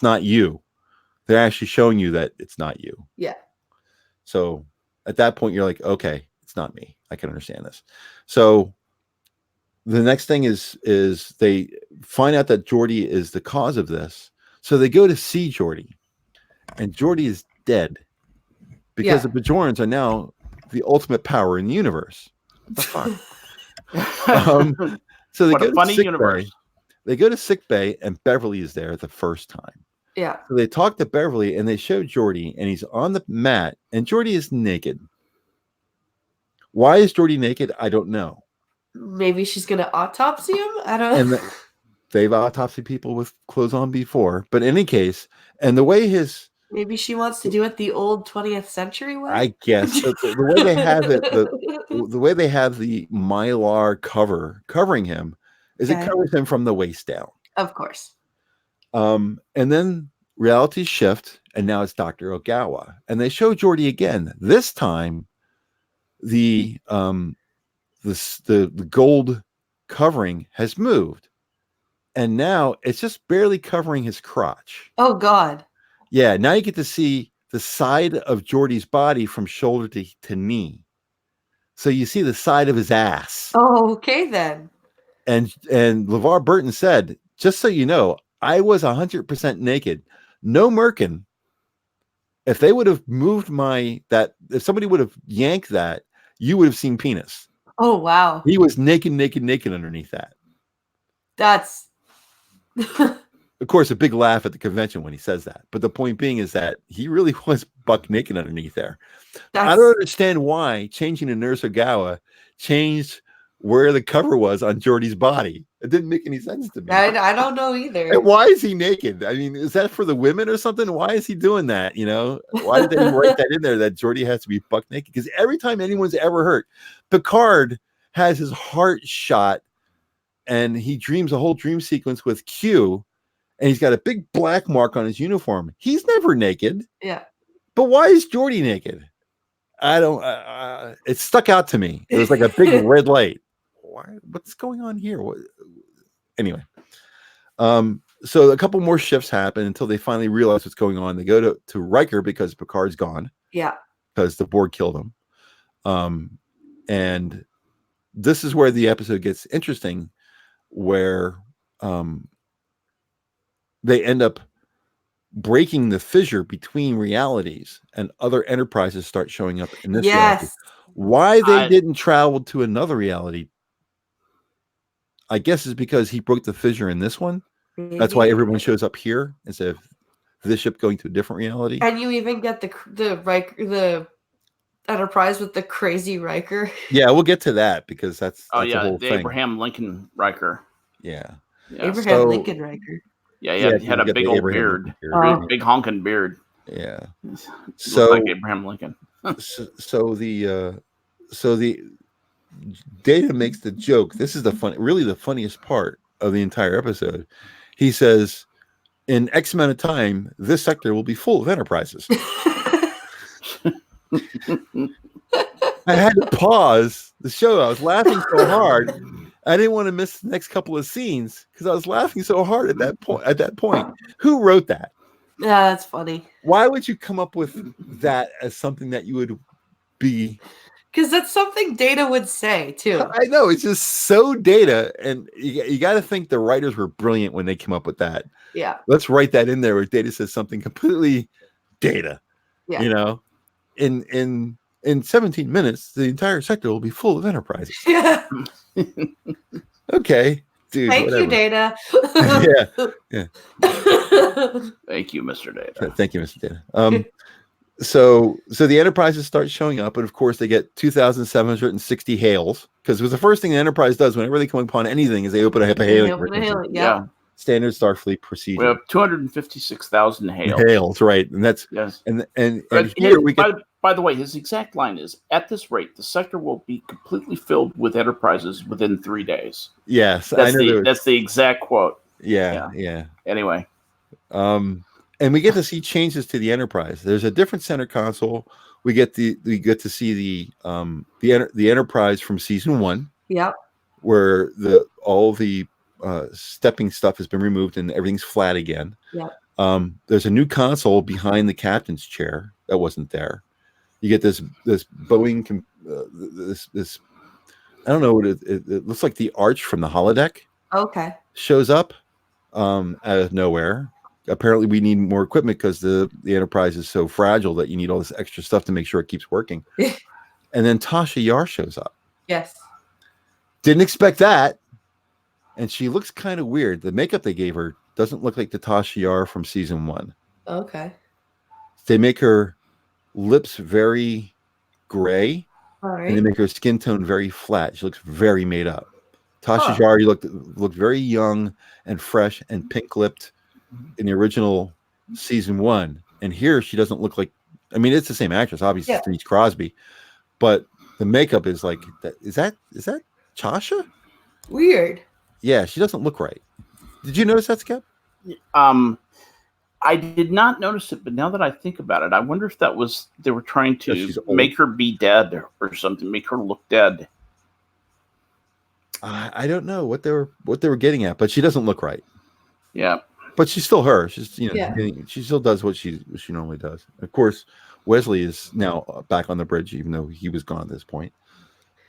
not you. They're actually showing you that it's not you. Yeah. So at that point, you're like, okay, it's not me. I can understand this. So the next thing is they find out that Geordi is the cause of this. So they go to see Geordi, and Geordi is dead because the Bajorans are now the ultimate power in the universe. What the fuck? So they go to sick universe. They go to sick bay, and Beverly is there the first time. Yeah. So they talk to Beverly, and they show Geordi, and he's on the mat, and Geordi is naked. Why is Geordi naked? I don't know. Maybe she's gonna autopsy him. I don't know. And they've autopsied people with clothes on before, but in any case, and the way maybe she wants to do it the old 20th century way. I guess the way they have it, the way they have the mylar covering him is it covers him from the waist down. Of course. And then reality shift, and now it's Dr. Ogawa, and they show Geordi again. This time, the gold covering has moved, and now it's just barely covering his crotch. Oh God. Yeah, now you get to see the side of Geordi's body from shoulder to knee. So you see the side of his ass. Oh, okay then. And LeVar Burton said, just so you know, I was 100% naked. No merkin. If they would have moved if somebody would have yanked that, you would have seen penis. Oh, wow. He was naked underneath that. That's... Of course, a big laugh at the convention when he says that. But the point being is that he really was buck naked underneath there. I don't understand why changing to Nurse Ogawa changed where the cover was on Geordi's body. It didn't make any sense to me. I don't know either. And why is he naked? I mean, is that for the women or something? Why is he doing that? Why did they write that in there that Geordi has to be buck naked? Because every time anyone's ever hurt, Picard has his heart shot and he dreams a whole dream sequence with Q, and he's got a big black mark on his uniform. He's never naked. Yeah. But why is Geordi naked? I don't, it stuck out to me. It was like a big red light. What's going on here? Anyway, so a couple more shifts happen until they finally realize what's going on. They go to Riker because Picard's gone. Yeah. Because the Borg killed him. And this is where the episode gets interesting, where they end up breaking the fissure between realities, and other enterprises start showing up in this reality. Why they didn't travel to another reality, I guess, is because he broke the fissure in this one. Maybe. That's why everyone shows up here instead of this ship going to a different reality. And you even get the Enterprise with the crazy Riker. Yeah, we'll get to that because that's the whole thing. Abraham Lincoln Riker. Yeah. Abraham Lincoln Riker. Yeah, he had a big old beard, big honking beard. Yeah. So like Abraham Lincoln. so the Data makes the joke. This is the funniest part of the entire episode. He says, "In X amount of time, this sector will be full of enterprises." I had to pause the show. I was laughing so hard. I didn't want to miss the next couple of scenes because I was laughing so hard at that point. Who wrote that? Yeah, that's funny. Why would you come up with that as something that you would be? Because that's something Data would say too. I know, it's just so Data, and you got to think the writers were brilliant when they came up with that. Yeah, let's write that in there where Data says something completely Data. Yeah, in 17 minutes, the entire sector will be full of enterprises. Yeah. Okay, dude. Thank whatever. you, Data. Yeah. Thank you, Mr. Data. Thank you, Mr. Data. So the Enterprises start showing up, and of course they get 2,760 hails, because it was the first thing the Enterprise does whenever they come upon anything is they open a hailing frequency. Yeah. Standard Starfleet procedure. We have 256,000 hails. Hails, right? And that's yes. And here we get. By the way, his exact line is, "At this rate, the sector will be completely filled with Enterprises within 3 days." Yes, that's the exact quote. Yeah. Anyway, and we get to see changes to the Enterprise. There's a different center console. We get to see the Enterprise from season 1. Yep. Where all the stepping stuff has been removed and everything's flat again. Yeah. There's a new console behind the captain's chair that wasn't there. You get this Boeing this I don't know what it looks like, the arch from the holodeck. Okay. Shows up out of nowhere. Apparently we need more equipment because the Enterprise is so fragile that you need all this extra stuff to make sure it keeps working. And then Tasha Yar shows up. Yes. Didn't expect that. And she looks kind of weird. The makeup they gave her doesn't look like the Tasha Yar from season 1. Okay. They make her lips very gray. All right. And they make her skin tone very flat. She looks very made up. Tasha Yar, you looked very young and fresh and pink-lipped in the original season 1. And here she doesn't look like, I mean, it's the same actress, obviously, it's Denise Crosby. But the makeup is like, is that Tasha? Weird. Yeah, she doesn't look right. Did you notice that, Skip? I did not notice it, but now that I think about it, I wonder if that was they were trying to make her be dead or something, make her look dead. I don't know what they were getting at, but she doesn't look right. Yeah, but she's still her. She's she still does what she normally does. Of course, Wesley is now back on the bridge, even though he was gone at this point.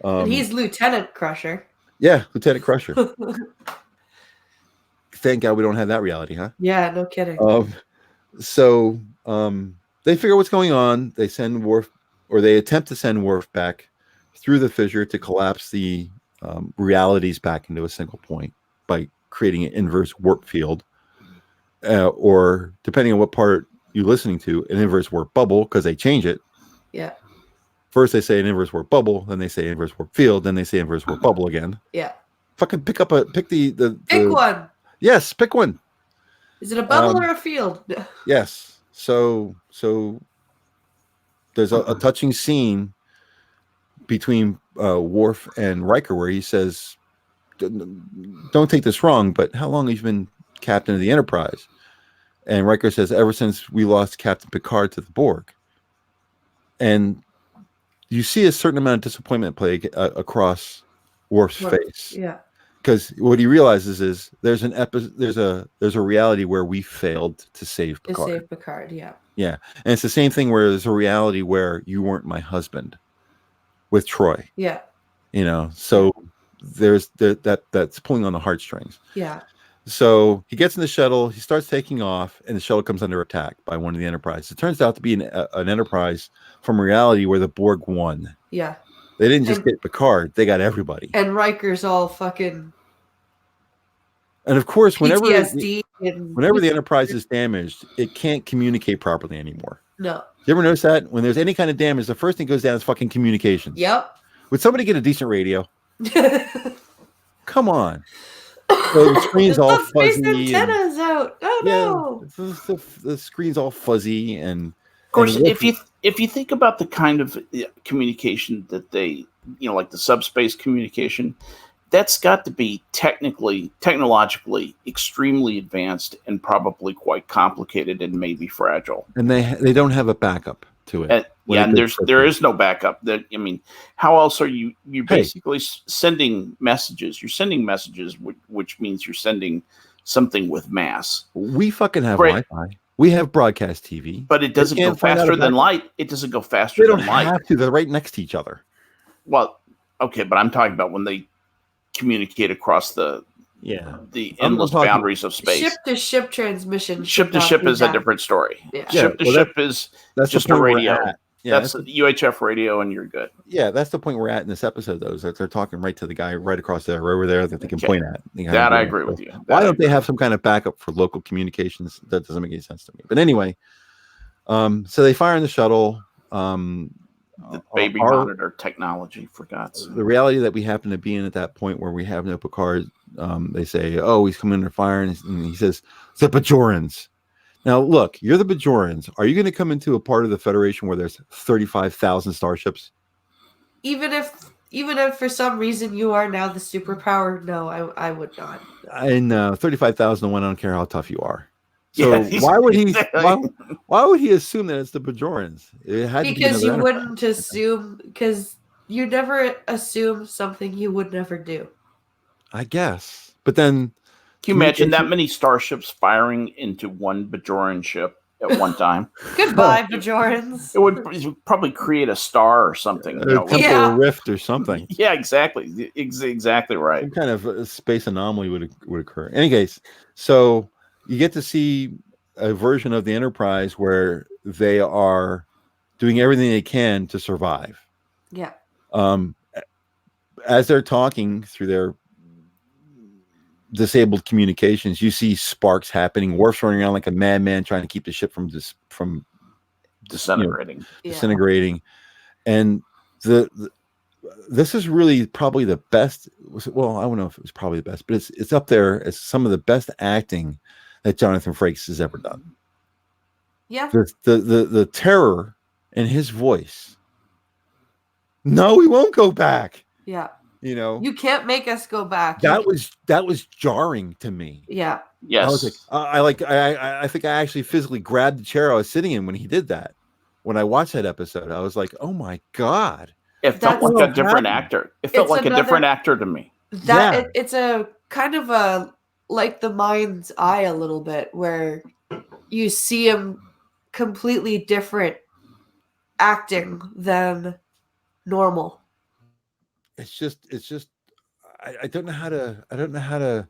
And he's Lieutenant Crusher. Yeah, Lieutenant Crusher. Thank God we don't have that reality, huh? Yeah, no kidding. So they figure out what's going on. They send Worf, or they attempt to send Worf back through the fissure to collapse the realities back into a single point by creating an inverse warp field, or depending on what part you're listening to, an inverse warp bubble, because they change it. Yeah. First they say an inverse warp bubble, then they say inverse warp field, then they say inverse warp bubble again. Yeah. Fucking pick the pick one. Yes, pick one. Is it a bubble or a field? Yes. So there's a touching scene between Worf and Riker where he says, "Don't take this wrong, but how long have you been captain of the Enterprise?" And Riker says, "Ever since we lost Captain Picard to the Borg." And you see a certain amount of disappointment play across Worf's face. Yeah. Because what he realizes is there's a reality where we failed to save Picard. To save Picard, yeah. Yeah. And it's the same thing where there's a reality where you weren't my husband with Troy. Yeah. You know, so there's that's pulling on the heartstrings. Yeah. So he gets in the shuttle, he starts taking off, and the shuttle comes under attack by one of the Enterprise. It turns out to be an Enterprise from reality where the Borg won. Yeah. They didn't just get Picard, they got everybody. And Riker's all fucking... And of course, whenever PTSD the Enterprise is damaged, it can't communicate properly anymore. No. You ever notice that? When there's any kind of damage, the first thing goes down is fucking communications. Yep. Would somebody get a decent radio? Come on. So the screen's all fuzzy. Antennas out. Oh no. The screen's all fuzzy, and of course, if you think about the kind of communication that they, like the subspace communication, that's got to be technologically extremely advanced and probably quite complicated and maybe fragile. And they don't have a backup to it. And there is no backup. How else are you're basically sending messages? You're sending messages, which means you're sending something with mass. We fucking have Wi-Fi. We have broadcast TV. But it doesn't go faster than light. It doesn't go faster than light. They don't have to. They're right next to each other. Well, okay, but I'm talking about when they communicate across the endless boundaries of space. Ship-to-ship transmission. Ship-to-ship is a different story. Yeah. Ship-to-ship is just a radio. Yeah, that's a UHF radio, and you're good. Yeah, that's the point we're at in this episode, though, is that they're talking right to the guy right across there, right over there, that they can point at. That I agree with you. Why don't they have some kind of backup for local communications? That doesn't make any sense to me. But anyway, So they fire in the shuttle. The baby monitor technology, for God's sake. The reality that we happen to be in at that point where we have no Picard, they say, oh, he's coming under fire, and he says, the Bajorans. Now, look, you're the Bajorans. Are you going to come into a part of the Federation where there's 35,000 starships? Even if for some reason you are now the superpower, no, I would not. And 35,001, I don't care how tough you are. So why would he? Why would he assume that it's the Bajorans? It had because to be you wouldn't assume, because you never assume something you would never do. I guess, but then can you imagine that many starships firing into one Bajoran ship at one time? Goodbye, Bajorans. It would probably create a star or something. A temporal rift or something. Yeah, exactly. Exactly right. Some kind of a space anomaly would occur. In any case, so you get to see a version of the Enterprise where they are doing everything they can to survive. Yeah. As they're talking through their disabled communications, you see sparks happening. Worf's running around like a madman trying to keep the ship from disintegrating. Disintegrating. And this is really probably the best. Well, I don't know if it was probably the best, but it's up there as some of the best acting that Jonathan Frakes has ever done. Yeah. The terror in his voice. No, we won't go back. Yeah. You know, you can't make us go back. That was jarring to me. Yeah. Yes. I was like, I think I actually physically grabbed the chair I was sitting in when he did that. When I watched that episode, I was like, oh my God. It felt like a different actor. It felt like a different actor to me. It's a kind of a like the mind's eye a little bit, where you see him completely different acting than normal. It's just I don't know how to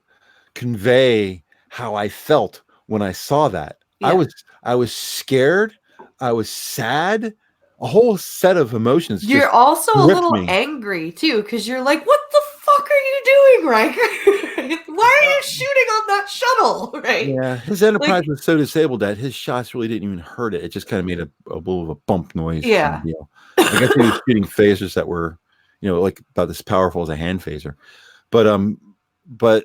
convey how I felt when I saw that. Yeah. I was scared, I was sad, a whole set of emotions. You're also a little angry too, because you're like, what the fuck are you doing, Riker? Why are you shooting on that shuttle? Right? Yeah, his Enterprise was so disabled that his shots really didn't even hurt it. It just kind of made a little of a bump noise. Yeah. Kind of deal. I guess he was shooting phasers that were, like about as powerful as a hand phaser. But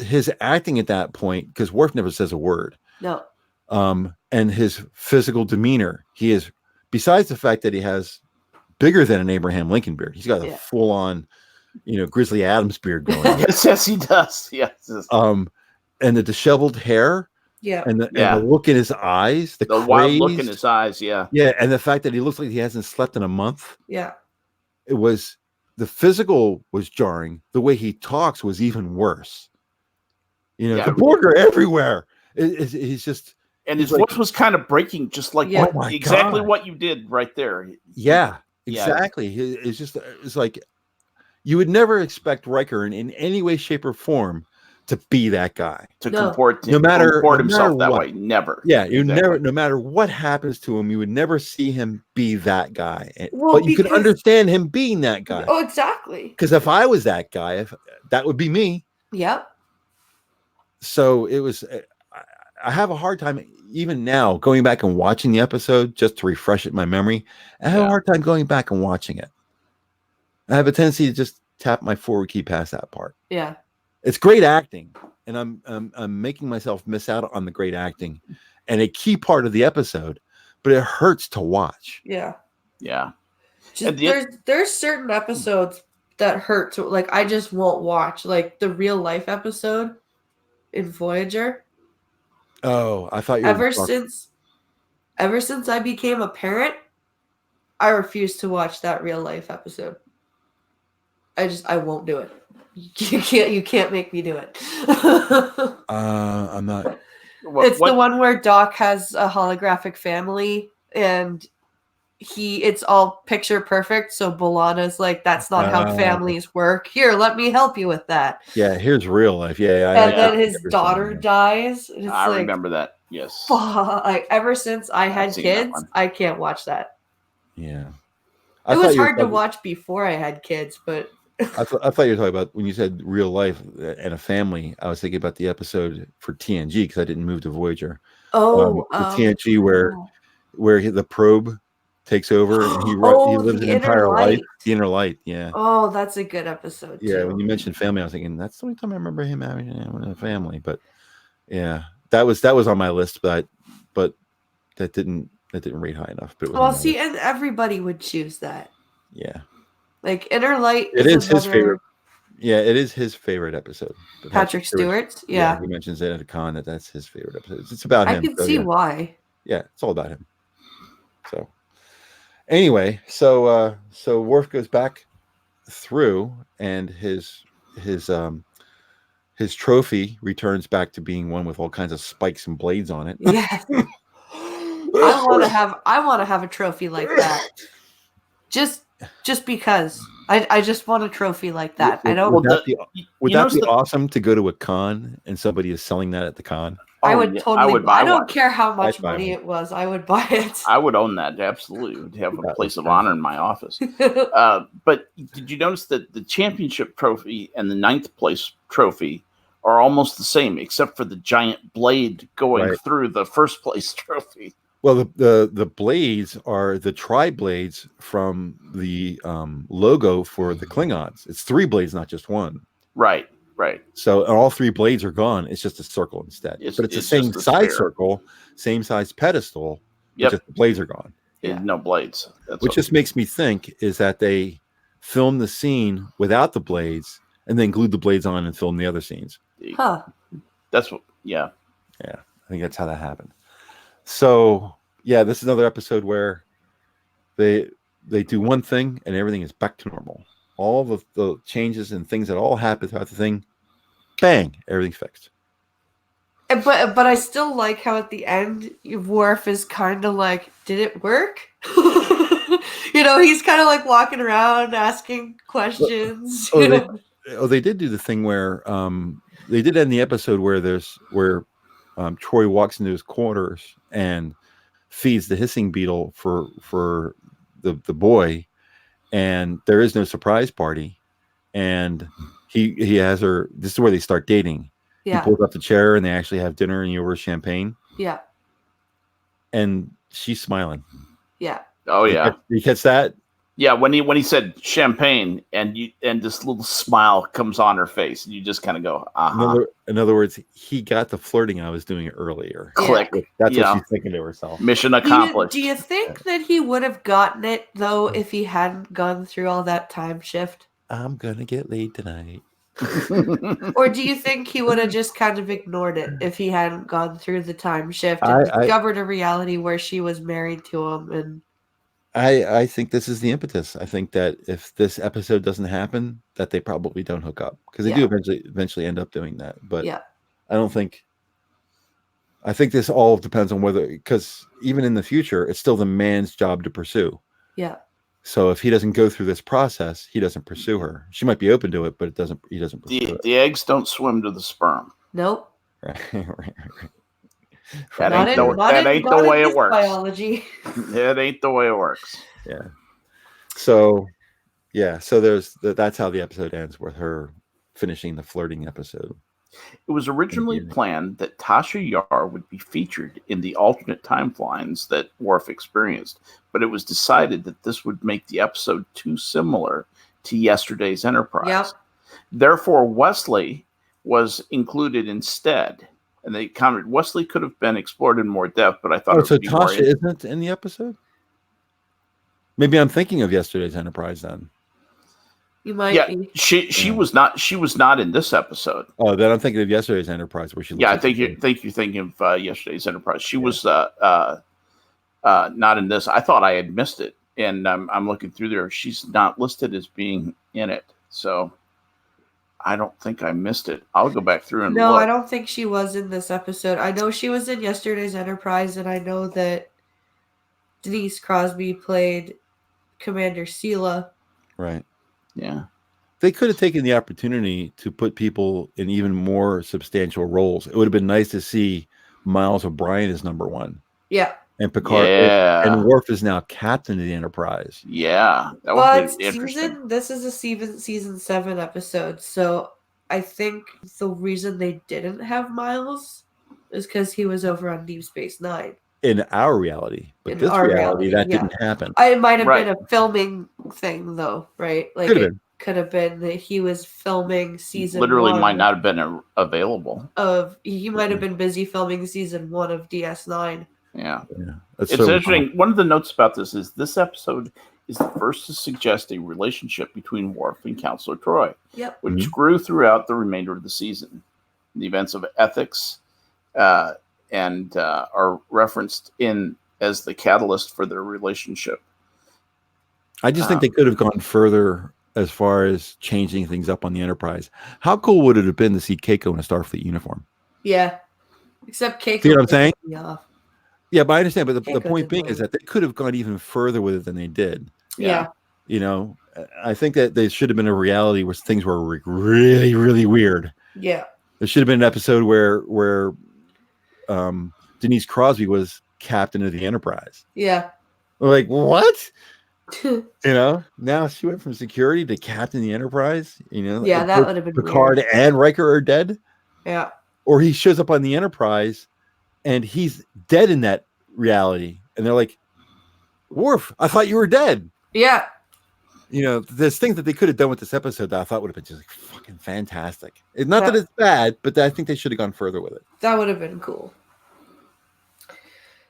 his acting at that point, because Worf never says a word. No. And his physical demeanor, he is, besides the fact that he has bigger than an Abraham Lincoln beard, he's got a full on, Grizzly Adams beard going on. Yes, he does. Yes. And the disheveled hair. Yeah. And the look in his eyes, the wild look in his eyes. Yeah. Yeah. And the fact that he looks like he hasn't slept in a month. Yeah. It was, the physical was jarring. The way he talks was even worse. The Borg are everywhere. He's just, and his voice was kind of breaking, just like exactly what you did right there. Yeah, exactly. It's like you would never expect Riker in any way, shape, or form to be that guy. To comport himself that way. Never. Yeah, no matter what happens to him, you would never see him be that guy. But you could understand him being that guy. Oh, exactly. Because if I was that guy, that would be me. Yep. So it was. I have a hard time even now going back and watching the episode just to refresh it in my memory. I have a hard time going back and watching it. I have a tendency to just tap my forward key past that part. Yeah. It's great acting, and I'm making myself miss out on the great acting and a key part of the episode, but it hurts to watch. Yeah. Yeah. There's certain episodes that hurt to, like, I just won't watch, like the real life episode in Voyager. Oh, I thought you were ever since I became a parent, I refuse to watch that real life episode. I won't do it. You can't make me do it. I'm not. It's the one where Doc has a holographic family and it's all picture perfect. So B'Elanna's like, that's not how families work. Here, let me help you with that. Yeah, here's real life. Yeah. And then his daughter dies. And it's I remember that. Yes. Like, ever since I had kids, I can't watch that. Yeah. It was hard to watch before I had kids, but I thought you were talking about, when you said real life and a family, I was thinking about the episode for TNG because I didn't move to Voyager. Oh, the TNG where where the probe takes over and he lives an entire life. The Inner Light, yeah. Oh, that's a good episode too. When you mentioned family, I was thinking that's the only time I remember him having a family. But yeah, that was on my list, but that didn't rate high enough. But it was and everybody would choose that. Yeah, like Inner Light. It is his favorite. Yeah, it is his favorite episode. Patrick Stewart's. Yeah, he mentions it at a con that's his favorite episode. It's about him. I can see why. Yeah, it's all about him. So anyway, so Worf goes back through, and his trophy returns back to being one with all kinds of spikes and blades on it. Yes. I want to have a trophy like that. Just because I just want a trophy like that. I don't. Would that be awesome to go to a con and somebody is selling that at the con? I would totally. I don't care how much money it was. I would buy it. I would own that. Absolutely. Would have a place of honor in my office. But did you notice that the championship trophy and the 9th place trophy are almost the same, except for the giant blade going through the 1st place trophy? Well, the blades are the tri-blades from the logo for the Klingons. It's 3 blades, not just one. Right. So all 3 blades are gone. It's just a circle instead. But it's the same size circle, same size pedestal. Yep. Just the blades are gone. Yeah. No blades. Which just makes me think is that they filmed the scene without the blades and then glued the blades on and filmed the other scenes. Huh. That's what. Yeah. Yeah. I think that's how that happened. So yeah, this is another episode where they do one thing and everything is back to normal. All the changes and things that all happen throughout the thing, bang, everything's fixed. But I still like how at the end Worf is kind of like, did it work? He's kind of like walking around asking questions. They did do the thing where they did end the episode where Troy walks into his quarters and feeds the hissing beetle for the boy, and there is no surprise party, and he has her. This is where they start dating. Yeah. He pulls up the chair and they actually have dinner and he orders champagne. Yeah. And she's smiling. Yeah. Oh yeah. You catch that? Yeah, when he said champagne and this little smile comes on her face, and you just kind of go, uh-huh. In other words, he got the flirting I was doing earlier. Click. That's what she's thinking to herself. Mission accomplished. Do you think that he would have gotten it though if he hadn't gone through all that time shift? I'm gonna get laid tonight. Or do you think he would have just kind of ignored it if he hadn't gone through the time shift and discovered a reality where she was married to him? And I think this is the impetus. I think that if this episode doesn't happen, that they probably don't hook up, because they do eventually end up doing that. But I don't think. I think this all depends on whether, because even in the future, it's still the man's job to pursue. Yeah. So if he doesn't go through this process, he doesn't pursue her. She might be open to it, but he doesn't pursue it. The eggs don't swim to the sperm. Nope. Right. That ain't the way it works. Biology. That ain't the way it works. Yeah. So there's that's how the episode ends, with her finishing the flirting episode. It was originally planned that Tasha Yar would be featured in the alternate timelines that Worf experienced, but it was decided that this would make the episode too similar to yesterday's Enterprise. Yep. Therefore, Wesley was included instead. And they commented Wesley could have been explored in more depth, but I thought so Tasha isn't in the episode? Maybe I'm thinking of yesterday's Enterprise then. You might be. She was not in this episode. Oh, then I'm thinking of yesterday's Enterprise where she. I think you're thinking of yesterday's Enterprise. She was not in this. I thought I had missed it, and I'm looking through there. She's not listed as being in it, so I don't think I missed it. I'll go back through and look. I don't think she was in this episode. I know she was in yesterday's Enterprise, and I know that Denise Crosby played Commander Sela. Right. Yeah. They could have taken the opportunity to put people in even more substantial roles. It would have been nice to see Miles O'Brien as number 1. Yeah. And Picard and Worf is now captain of the Enterprise. Yeah. That was interesting. This is a season 7 episode, so I think the reason they didn't have Miles is because he was over on Deep Space Nine. in our reality, but this reality that didn't happen. It might have been a filming thing, though, right? Like could have been that he was filming season. Literally, might not have been available. He might have been busy filming season 1 of DS9. Yeah. It's so interesting. Fun. One of the notes about this episode is the first to suggest a relationship between Worf and Counselor Troy, which grew throughout the remainder of the season. The events of ethics and are referenced in as the catalyst for their relationship. I just think they could have gone further as far as changing things up on the Enterprise. How cool would it have been to see Keiko in a Starfleet uniform? Yeah. Except Keiko. See what I'm saying? Yeah, but I understand. But the point being is that they could have gone even further with it than they did. Yeah. You know, I think that there should have been a reality where things were really, really weird. Yeah. There should have been an episode where Denise Crosby was captain of the Enterprise. Yeah. Like, what? You know, now she went from security to captain of the Enterprise. You know, yeah, that would have been Picard weird. And Riker are dead. Yeah. Or he shows up on the Enterprise and he's dead in that reality. And they're like, Worf, I thought you were dead. Yeah. You know, there's things that they could have done with this episode that I thought would have been just like fucking fantastic. It's not that it's bad, but I think they should have gone further with it. That would have been cool.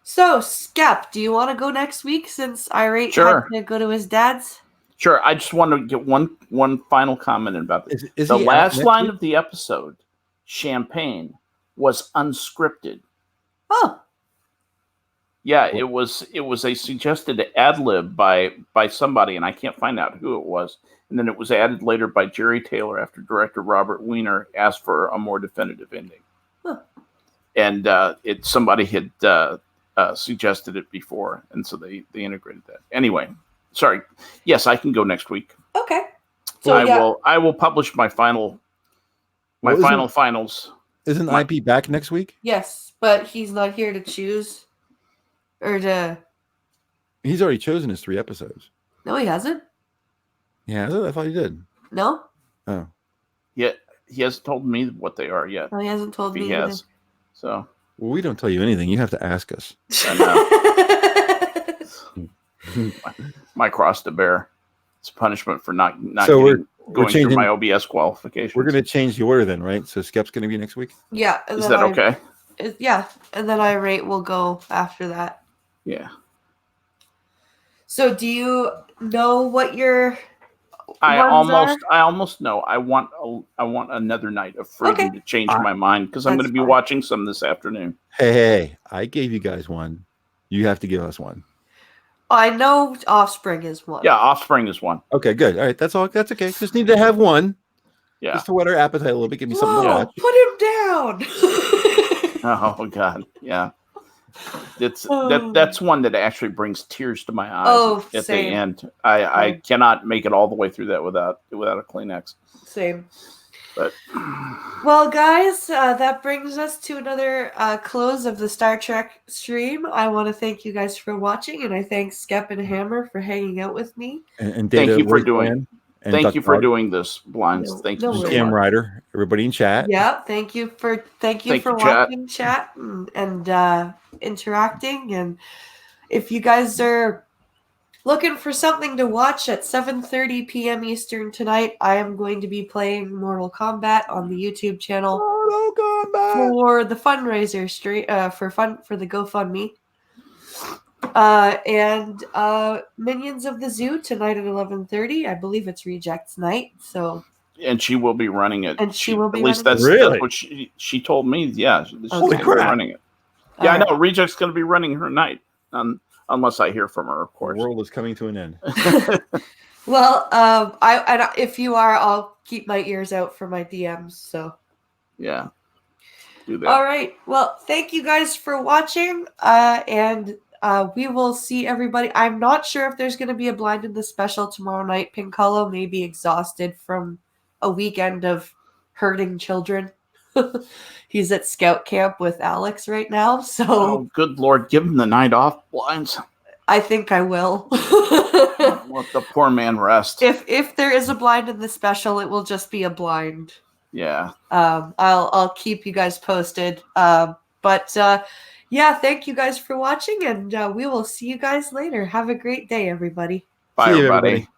So, Skep, do you want to go next week since Irate had to go to his dad's? Sure. I just want to get one final comment about this. The last line of the episode, Champagne, was unscripted. Oh. Yeah, it was a suggested ad lib by somebody, and I can't find out who it was. And then it was added later by Jerry Taylor after director Robert Wiener asked for a more definitive ending. Huh. And somebody had suggested it before, and so they integrated that. Anyway, sorry. Yes, I can go next week. Okay. So I will publish my finals. Isn't IP back next week? Yes, but he's not here to choose. He's already chosen his 3 episodes. No, he hasn't. Yeah, I thought he did. No. Oh. Yeah, he hasn't told me what they are yet. No, he hasn't told me. He has. So. Well, we don't tell you anything. You have to ask us. I know. my cross to bear. It's a punishment for not going through my OBS qualifications. We're going to change the order then, right? So Skep's going to be next week? Yeah. Is that okay? Yeah. And then Irate will go after that. Yeah. So do you know what your I almost know. I want another night of freedom to change my mind because I'm going to be watching some this afternoon. Hey, I gave you guys one. You have to give us one. I know Offspring is one. Yeah, Offspring is one. Okay, good. All right, that's all. That's okay. Just need to have one. Yeah. Just to whet our appetite a little bit. Give me something to watch. Put him down. Oh God, yeah. That's one that actually brings tears to my eyes at the end. I cannot make it all the way through that without a Kleenex. Same. But well, guys, that brings us to another close of the Star Trek stream. I want to thank you guys for watching, and I thank Skep and Hammer for hanging out with me. And thank you for doing. Thank you for doing this, Blinds. Thank you so much. Cam Ryder, everybody in chat. Yeah, thank you for watching chat and interacting. And if you guys are looking for something to watch at 7:30 p.m. Eastern tonight, I am going to be playing Mortal Kombat on the YouTube channel for the fundraiser stream for the GoFundMe. And Minions of the Zoo tonight at 11:30. I believe it's Rejects night. So. And she will be running it. And she will be. At least that's what she told me. Yeah, she's going to be running it. Yeah, I know. Reject's going to be running her night. Unless I hear from her, of course. The world is coming to an end. Well, if you are, I'll keep my ears out for my DMs. So. Yeah. Do that. All right. Well, thank you guys for watching. And. We will see everybody. I'm not sure if there's going to be a Blind in the Special tomorrow night. Pincolo may be exhausted from a weekend of hurting children. He's at scout camp with Alex right now. So, good Lord, give him the night off, Blinds. I think I will. Let the poor man rest. If there is a Blind in the Special, it will just be a blind. Yeah. I'll keep you guys posted. But Yeah, thank you guys for watching, and we will see you guys later. Have a great day, everybody. Bye, See you, everybody.